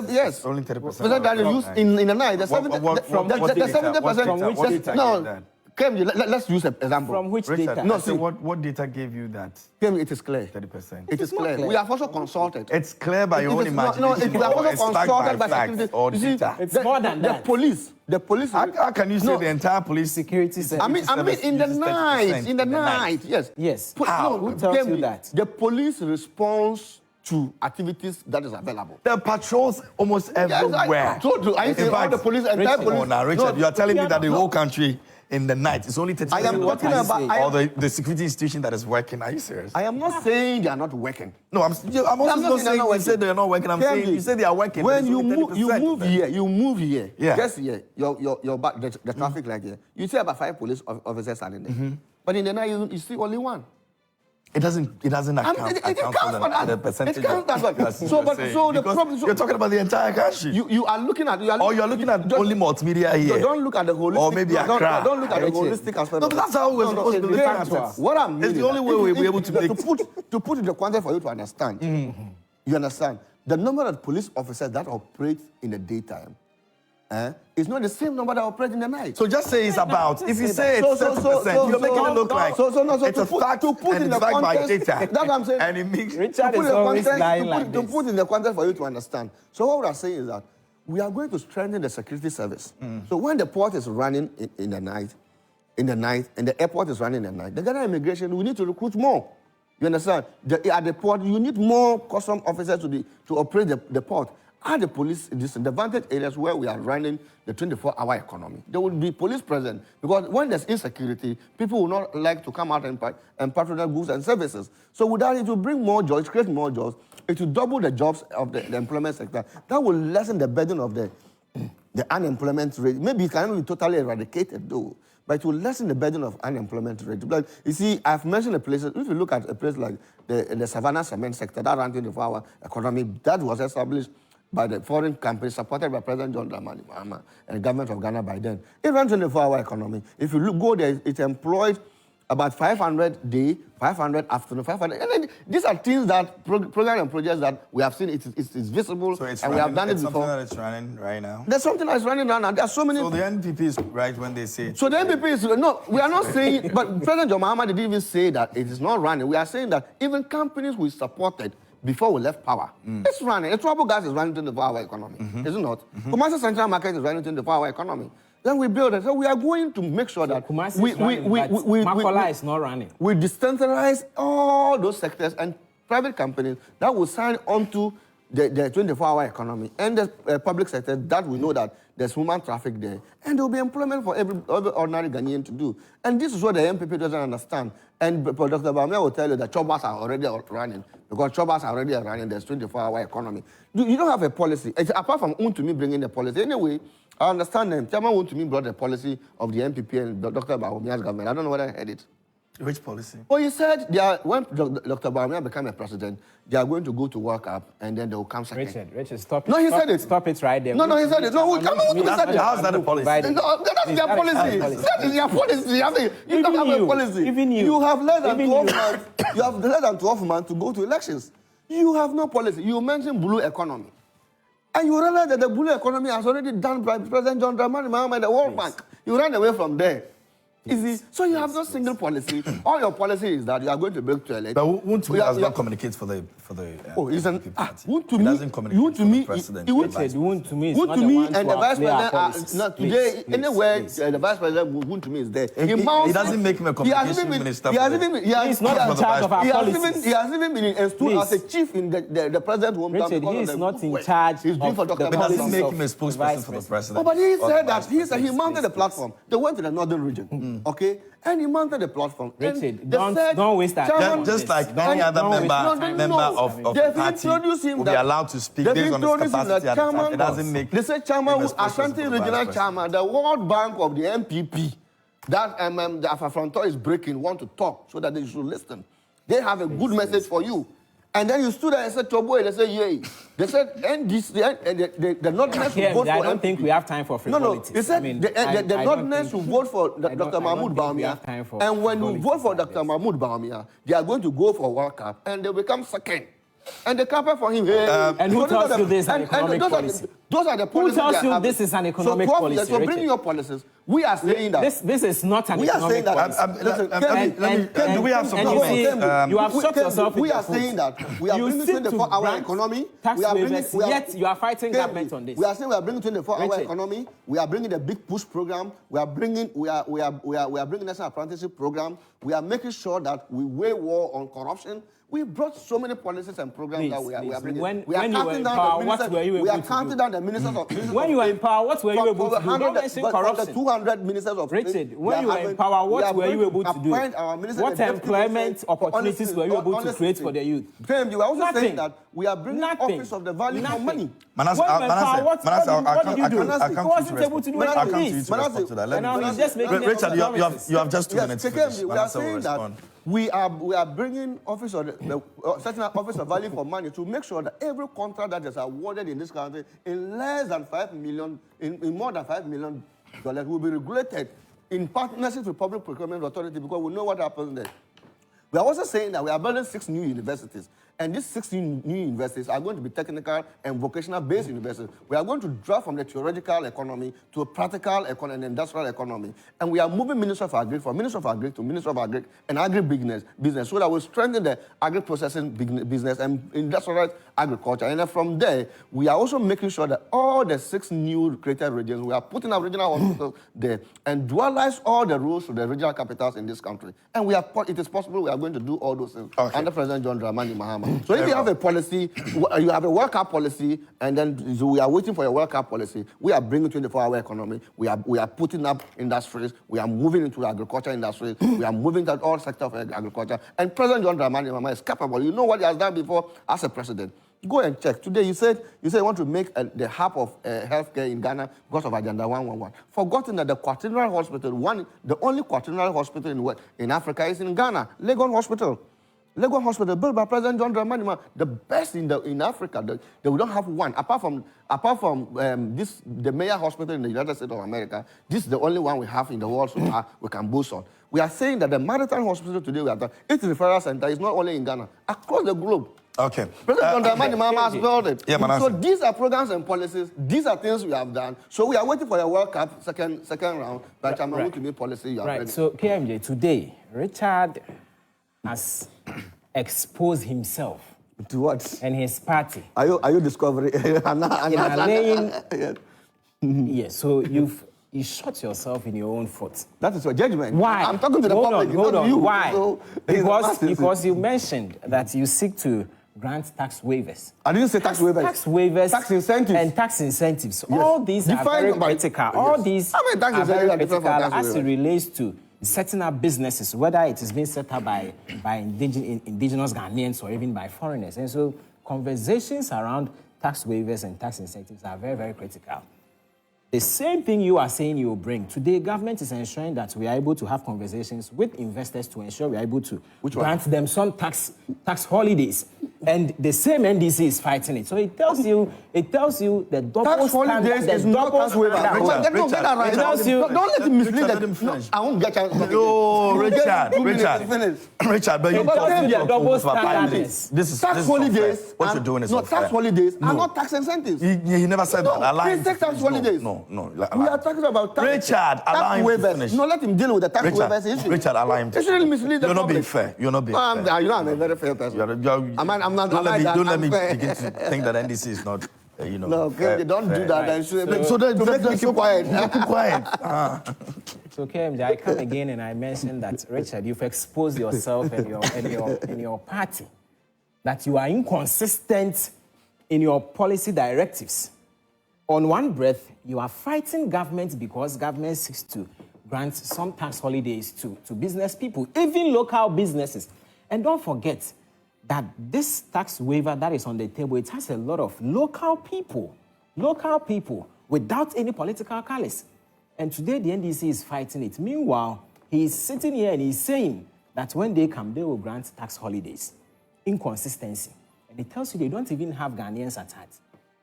Yes. Only 30%. That they use in the night. The 70%... From which data? No, KMJ, let's use an example. From which Richard, data? No, see, what data gave you that? KMJ, it is clear. 30%. It is clear. We have also consulted. It's clear by your own imagination. We have also consulted by facts or data. It's more than that. The police. How can you say the entire police security service? I mean, in the night, yes. Yes. How? Who tells you that? The police responds to activities that is available. There are patrols almost everywhere. Yes, I told you. I say all the police and Richard, police. Now, Richard, you are telling me that the whole country in the night it's only 30%. I am talking about the security institution that is working. Are you serious? I am not saying they are not working. No, I'm also not saying you said they are not working. I'm saying you said they are working. When you move here, yeah. Just here, your back, the traffic light here. You see about 5 police officers standing there, but in the night you see only 1. It doesn't account for the percentage. It counts. So the problem. You're talking about the entire country. You are looking at. You're looking at only multimedia here. Don't look at the holistic. Or maybe Accra. Don't look at the holistic aspect. No, but that's how we're supposed to look at it. What I mean it's the only way we'll be able to make to put in the context for you to understand. You understand the number of police officers that operate in the daytime, it's not the same number that operate in the night. So just say it's about. If you say it's 30%, you're making it look like it's a fact to put and in the it's backed by context. data. That's what I'm saying. And it makes Richard is always lying like to this. put in the context for you to understand. So what we're saying is that we are going to strengthen the security service. So when the port is running in the night, and the airport is running at night, the Ghana immigration, we need to recruit more. You understand? At the port, you need more custom officers to operate the port. At the police, the advantage areas where we are running the 24-hour economy, there will be police present. Because when there's insecurity, people will not like to come out and patronize goods and services. So with that, it will bring more jobs, create more jobs. It will double the jobs of the employment sector. That will lessen the burden of the unemployment rate. Maybe it cannot be totally eradicated, though. But it will lessen the burden of unemployment rate. Like, you see, I've mentioned a place, if you look at a place like the Savannah cement sector, that ran 24-hour economy, that was established by the foreign company supported by President John Dramani Mahama and the government of Ghana by then. It ran 24-hour economy. If you go there, it employed about 500 day, 500 afternoon, 500. And then these are things that programs and projects that we have seen. It's visible, so it's and running, we have done it before. something that it's running right now. There's something that's running right now. There are so many. So the NPP is right when they say. So the NPP is no. We are not saying, but President John Mahama didn't even say that it is not running. We are saying that even companies we supported before we left power, it's running. The trouble gas is running 24-hour economy, is it not? Kumasi Central Market is running 24-hour economy. Then we build it. So we are going to make sure that Makola is not running. We decentralize all those sectors and private companies that will sign onto the 24-hour economy and the public sector that we know that there's human traffic there. And there will be employment for every ordinary Ghanaian to do. And this is what the MPP doesn't understand. And Dr. Bamia will tell you that choppers are already running. Because choppers are already running, there's 24-hour economy. You don't have a policy. It's apart from Untumi bringing the policy. Anyway, I understand them. Chairman Untumi brought the policy of the MPP and Dr. Bahumia's government. I don't know whether I heard it. Which policy? Well, he said when Dr. Baumia became a president, they are going to go to World Cup and then they will come second. Richard, stop it. No, he said it. Stop it right there. No, he said it. No, come on, How's that a policy? No, that's their policy. That is their policy. You don't have a policy. Even you. You have less than 12 months. You have less than 12 months to go to elections. You have no policy. You mentioned blue economy. And you realize that the blue economy has already done by President John Dramani Mahama and the World Bank. You ran away from there. Easy. So you have no single policy. All your policy is that you are going to build toilets. But Untumi does not communicate for the he's an Untumi. He doesn't communicate for the president. Untumi and the vice president are not today anywhere. The vice president Untumi is there. He doesn't make him a communication minister. He's not in charge of our policies. He has even been installed as a chief in the president's hometown. Richard, he is not in charge. He's doing for Dr. But doesn't make him a spokesperson for the president. Oh, but he said that he mounted the platform. They went to the northern region. Okay, and he mounted the platform. Richard, don't waste that time. Just like any other member of the party will be allowed to speak based on his capacity at the time. It doesn't make. They said chairman, Ashanti regional chairman, the World Bank of the MPP, that the Afafronto is breaking, want to talk so that they should listen. They have a good message for you. And then you stood there and said, Toboy, they said, yay. They said, NDC, the Northerners will vote for I don't think we have time for frivolity. They said the Northerners will vote for Dr. Mahmoud Bawumia. And when you vote for Dr. Mahmoud Bawumia, they are going to go for World Cup and they become second. And they campaign for him. And who tells you this is an economic policy? Those are the policies. Who tells you this is an economic policy? So bring your policies. We are saying that. This is not an economic policy. Do we have some comments? You have shot yourself in We are saying that we are bringing 24-hour economy. Yet you are fighting government on this. We are saying we are bringing 24-hour economy. We are bringing the big push program. We are bringing national apprenticeship program. We are making sure that we wage war on corruption. We brought so many policies and programs that we are bringing. We are counting down the ministers of... When you were in power, what were you able to do? Don't mention corruption. The 200 ministers of... Richard, when you were in power, what were you able to do? What employment opportunities were you able to create for the youth? KMJ, we are also saying that we are bringing office of the value for money. Manasseh, what did you do? He wasn't able to do anything. Richard, you have just 2 minutes to finish. We are saying that we are bringing office of setting up office of value for money to make sure that every contract that is awarded in this country in less than 5 million, in more than $5 million will be regulated in partnership with Public Procurement Authority because we know what happens there. We are also saying that we are building 6 new universities. And these 16 new universities are going to be technical and vocational-based universities. We are going to draw from the theoretical economy to a practical economy and industrial economy. And we are moving Ministry of Agri from Ministry of Agri to Ministry of Agri and agri-business so that we strengthen the agri-processing business and industrial agriculture. And then from there, we are also making sure that all the 6 new created regions, we are putting our regional hospitals there and dualize all the roads to the regional capitals in this country. And it is possible we are going to do all those things under President John Dramani Mahama. So if you have a policy, you have a World Cup policy, and then we are waiting for a World Cup policy, we are bringing 24-hour economy, we are putting up industries, we are moving into agriculture industries, we are moving to all sectors of agriculture, and President John Dramani Mahama is capable. You know what he has done before as a president. Go and check. Today you said you want to make the hub of healthcare in Ghana because of Agenda 111. Forgotten that the quaternary hospital, the only quaternary hospital in Africa is in Ghana, Legon Hospital. Legon Hospital, built by President John Dramani Mahama, the best in Africa. They don't have one. Apart from the Mayor Hospital in the United States of America, this is the only one we have in the world so we can boast on. We are saying that the Maritime Hospital today, its referral center is not only in Ghana, across the globe. Okay. President John Dramani Mahama has built it. Yeah, so these are programs and policies. These are things we have done. So we are waiting for the World Cup second round. But I'm going to make policy. Right. So KMJ, today, Richard has exposed himself to what? And his party. Are you discovering? Yes. So you shot yourself in your own foot. That is your judgment. Why? I'm talking to the public. Hold on. You. Why? So, because you mentioned that you seek to grant tax waivers. I didn't say tax waivers. Tax waivers. Tax incentives. And tax incentives. Yes. All these are very critical. All these are very critical as it relates to setting up businesses, whether it is being set up by indigenous Ghanaians or even by foreigners. And so conversations around tax waivers and tax incentives are very, very critical. The same thing you are saying you will bring. Today, government is ensuring that we are able to have conversations with investors to ensure we are able to grant them some tax holidays. And the same NDC is fighting it. So it tells you the double tax holidays is not tax waiver. Don't let him mislead them. I won't get you. No, Richard, but you double standards. This is tax holidays. What you're doing is not tax holidays are not tax incentives. He never said that. Please take tax holidays. No. We are talking about tax waivers. No, let him deal with the tax waivers issue. Richard, allow him to finish. Shouldn't mislead the public. You're not being fair. I'm a very fair person. Don't let me begin to think that NDC is not, No, okay, don't do that. Right. So to make me keep quiet. Keep quiet. So KMJ, I come again and I mentioned that, Richard, you've exposed yourself and your party, that you are inconsistent in your policy directives. On one breath, you are fighting government because government seeks to grant some tax holidays to business people, even local businesses. And don't forget that this tax waiver that is on the table, it has a lot of local people without any political callous. And today the NDC is fighting it. Meanwhile, he is sitting here and he's saying that when they come, they will grant tax holidays. Inconsistency. And it tells you they don't even have Ghanaians at heart.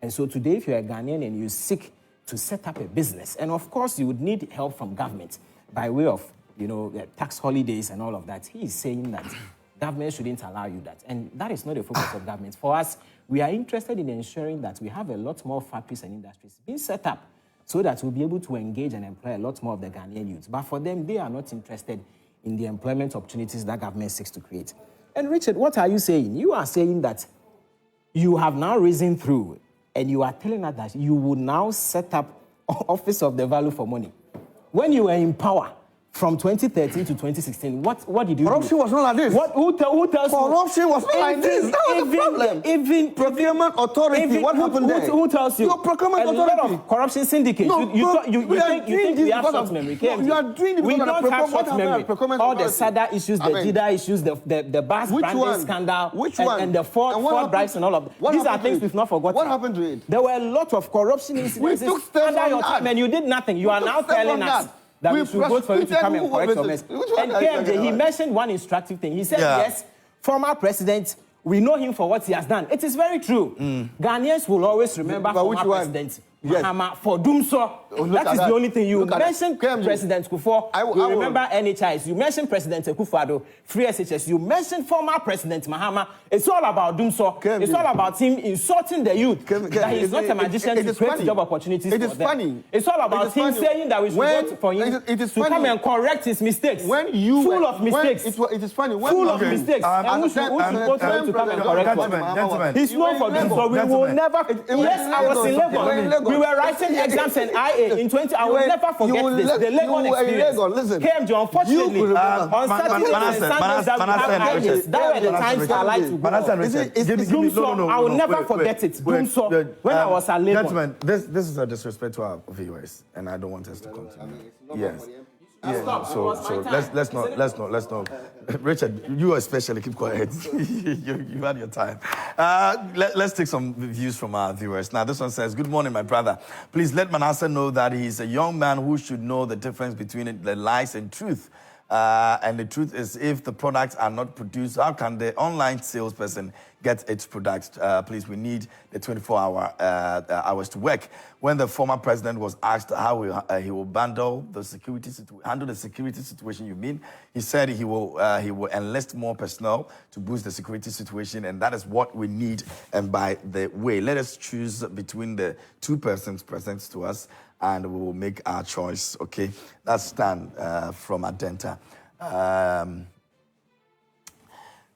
And so today, if you're a Ghanaian and you seek to set up a business, and of course you would need help from government by way of, tax holidays and all of that, he is saying that government shouldn't allow you that. And that is not the focus of government. For us, we are interested in ensuring that we have a lot more factories and industries being set up so that we'll be able to engage and employ a lot more of the Ghanaian youth. But for them, they are not interested in the employment opportunities that government seeks to create. And Richard, what are you saying? You are saying that you have now risen through and you are telling us that you will now set up Office of the Value for Money. When you were in power from 2013 to 2016, what did you do? Corruption was not like this. Who tells Corruption was not like this. That was the problem. Even procurement authority, what happened there? Who tells you? Your procurement authority. A lot of corruption syndicates. No, you think we have short memory. You are doing this. We don't have short memory. All the SADA issues, the DIDA issues, the bus branding scandal, and the Ford bribes and all of that. These are things we've not forgotten. What happened to it? There were a lot of corruption incidents under your time, and you did nothing. You are now telling us that we should vote for you to come and correct your mess. And KMJ, he mentioned one instructive thing. He said, yes, former president, we know him for what he has done. It is very true. Ghanaians will always remember former president Mahama for doom so. That is the only thing you mentioned. President Kufuor. You remember NHIs. You mentioned President Akufo-Addo, free SHS. You mentioned former President Mahama. It's all about doom so. It's all about him insulting the youth. That he's not a magician to create job opportunities. It is funny. It's all about him saying that we should vote for him to come and correct his mistakes. When you full of mistakes. It is funny. Full of mistakes. And we should vote for him to come and correct him. He's known for doom so. We will never. Yes, I was in Lagos. We were writing exams and IA in 20. I will never forget this. The Lagos experience. Listen, KMJ, unfortunately, on Saturdays and Sundays that we have IAs, that were the times I like to go. I will never forget it. When I was at Lagos. Gentlemen, this is a disrespect to our viewers, and I don't want us to continue. Yes. Yeah, so let's not. Richard, you especially keep quiet. you had your time. Let's take some views from our viewers. Now, this one says, "Good morning, my brother. Please let Manasseh know that he's a young man who should know the difference between the lies and truth. And the truth is, if the products are not produced, how can the online salesperson get its products? Please, we need the 24 hours to work." When the former president was asked how he will handle the security situation, he said he will enlist more personnel to boost the security situation, and that is what we need. And by the way, let us choose between the two persons present to us, and we will make our choice, okay? That's Stan from Adenta.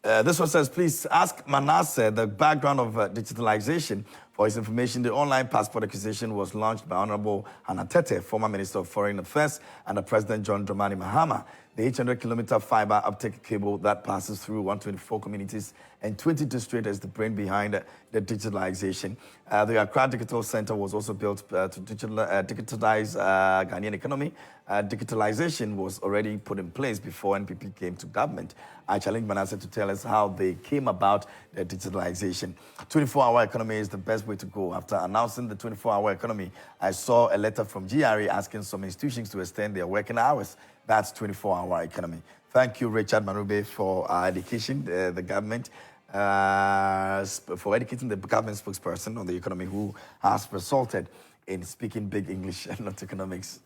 This one says, "Please ask Manasseh the background of digitalization. For his information, the online passport acquisition was launched by Honorable Hannah Tete, former Minister of Foreign Affairs, and the President John Dramani Mahama. The 800-kilometer fiber optic cable that passes through 124 communities and 20 districts is the brain behind the digitalization. The Accra Digital Center was also built to digitalize Ghanaian economy. Digitalization was already put in place before NPP came to government. I challenge Manasseh to tell us how they came about the digitalization. 24-hour economy is the best way to go. After announcing the 24-hour economy, I saw a letter from GRA asking some institutions to extend their working hours. That's 24-hour economy." Thank you, Richard Manuribe, for education, the government, for educating the government spokesperson on the economy who has resulted in speaking big English and not economics.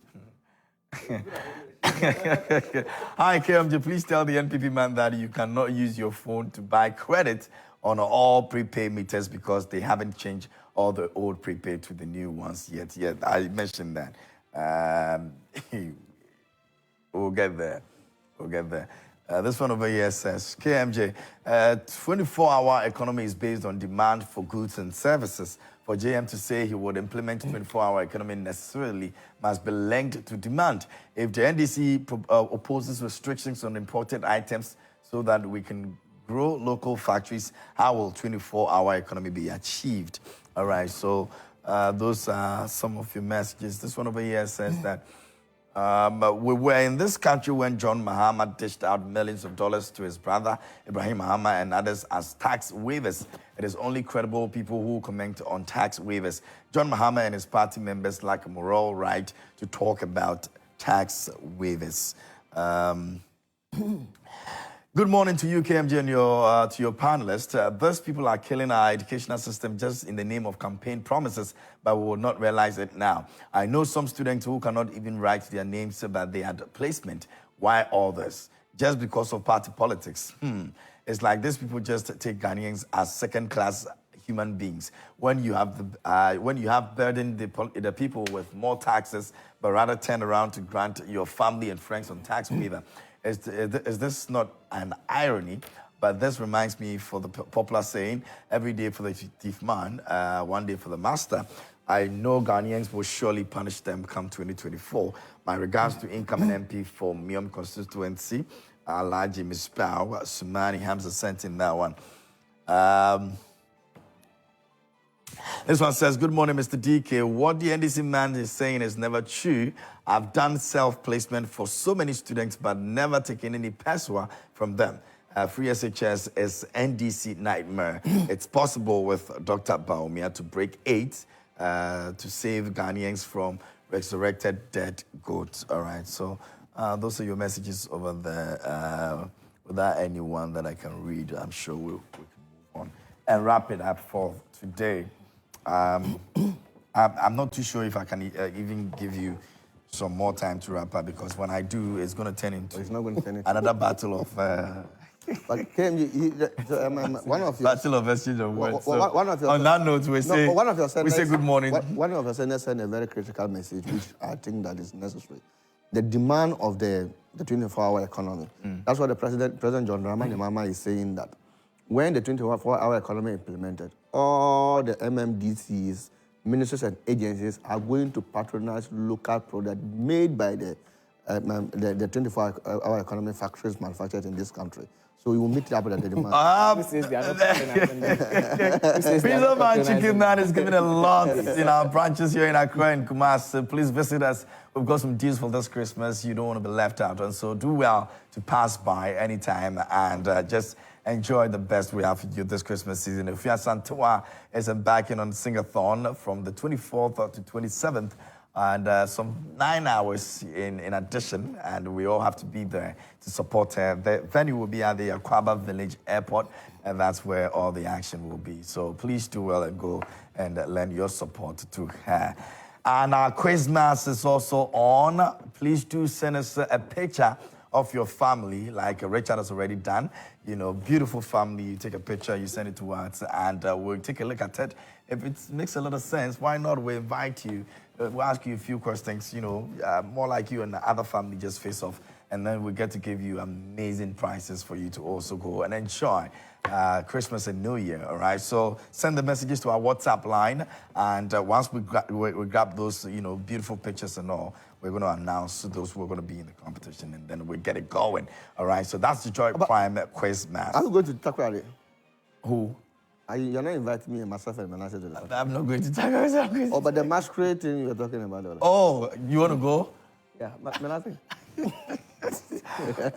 Hi, KMJ, please tell the NPP man that you cannot use your phone to buy credit on all prepaid meters because they haven't changed all the old prepaid to the new ones yet. I mentioned that. We'll get there. This one over here says, "KMJ, 24-hour economy is based on demand for goods and services. For JM to say he would implement 24-hour economy necessarily must be linked to demand. If the NDC opposes restrictions on imported items so that we can grow local factories, how will 24-hour economy be achieved?" All right, so those are some of your messages. This one over here says that, "We were in this country when John Mahama dished out millions of dollars to his brother, Ibrahim Mahama, and others as tax waivers. It is only credible people who comment on tax waivers. John Mahama and his party members lack a moral right to talk about tax waivers." Good morning to you, KMJ, and to your panelists. Those people are killing our educational system just in the name of campaign promises, but we will not realize it now. I know some students who cannot even write their names but they had placement. Why all this? Just because of party politics. It's like these people just take Ghanaians as second-class human beings. When you have burdened the people with more taxes, but rather turn around to grant your family and friends on tax waiver. Is this not an irony? But this reminds me for the popular saying, every day for the thief man, one day for the master. I know Ghanaians will surely punish them come 2024. My regards to incoming MP for Miom constituency, Alhaji Mispao Sumani Hamza sent in that one. This one says, "Good morning, Mr. DK. What the NDC man is saying is never true. I've done self-placement for so many students, but never taken any peswa from them. Free SHS is NDC nightmare. It's possible with Dr. Baumia to break 8 to save Ghanaians from resurrected dead goats." All right, so those are your messages over there. Without anyone that I can read, I'm sure we can move on and wrap it up for today. I'm not too sure if I can even give you some more time to wrap up, because when I do, it's going to turn into it's not going to turn into another battle of... But KMJ, one of your... Battle of exchange of words. One of your, on that note, we say good morning. One of your senators sent a very critical message, which I think that is necessary. The demand of the 24-hour economy. That's what the President John Dramani Mahama is saying, that when the 24-hour economy is implemented, all the MMDCs, ministries and agencies are going to patronize local products made by the 24-hour economy factories manufactured in this country. So we will meet up with the demand. Pizza Man Chicken Man is giving a lot in our branches here in Accra and Kumasi. Please visit us. We've got some deals for this Christmas. You don't want to be left out. And so do well to pass by anytime and just enjoy the best we have for you this Christmas season. Ifya Santua is embarking on Sing-a-thon from the 24th to 27th. And some 9 hours in addition, and we all have to be there to support her. The venue will be at the Akwaba Village Airport, and that's where all the action will be. So please do well and go and lend your support to her. And our Christmas is also on. Please do send us a picture of your family, like Richard has already done. You know, beautiful family. You take a picture, you send it to us, and we'll take a look at it. If it makes a lot of sense, why not? We invite you. We'll ask you a few questions, you know, more like you and the other family just face off. And then we get to give you amazing prizes for you to also go and enjoy Christmas and New Year, all right? So send the messages to our WhatsApp line. And once we grab those, you know, beautiful pictures and all, we're going to announce those who are going to be in the competition, and then we'll get it going, all right? So that's the Joy Prime Quiz Mass. I'm going to Takrali. Who? You're not inviting me and myself and Manasseh to that. I'm not going to Takrali. Oh, but the masquerade thing you're talking about. Oh, you want to go? Yeah, Manasseh.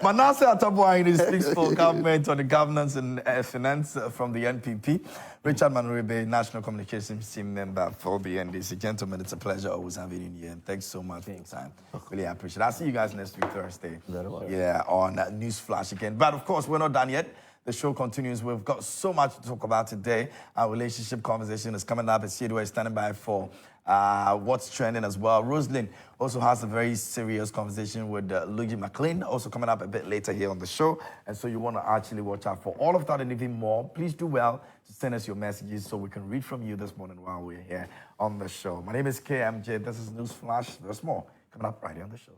Manasseh Atta Boahene speaks for government on the governance and finance from the NPP. Richard Manuribe, National Communications Team Member for the NDC. Gentlemen, it's a pleasure always having you here. And thanks so much for your time. Really appreciate it. I'll see you guys next week, Thursday. Very well. Yeah, on News Flash again. But of course, we're not done yet. The show continues. We've got so much to talk about today. Our relationship conversation is coming up. Sidua is standing by for what's trending as well. Rosalind also has a very serious conversation with Luigi McLean, also coming up a bit later here on the show. And so you want to actually watch out for all of that and even more. Please do well to send us your messages so we can read from you this morning while we're here on the show. My name is KMJ. This is News Flash. There's more coming up right here on the show.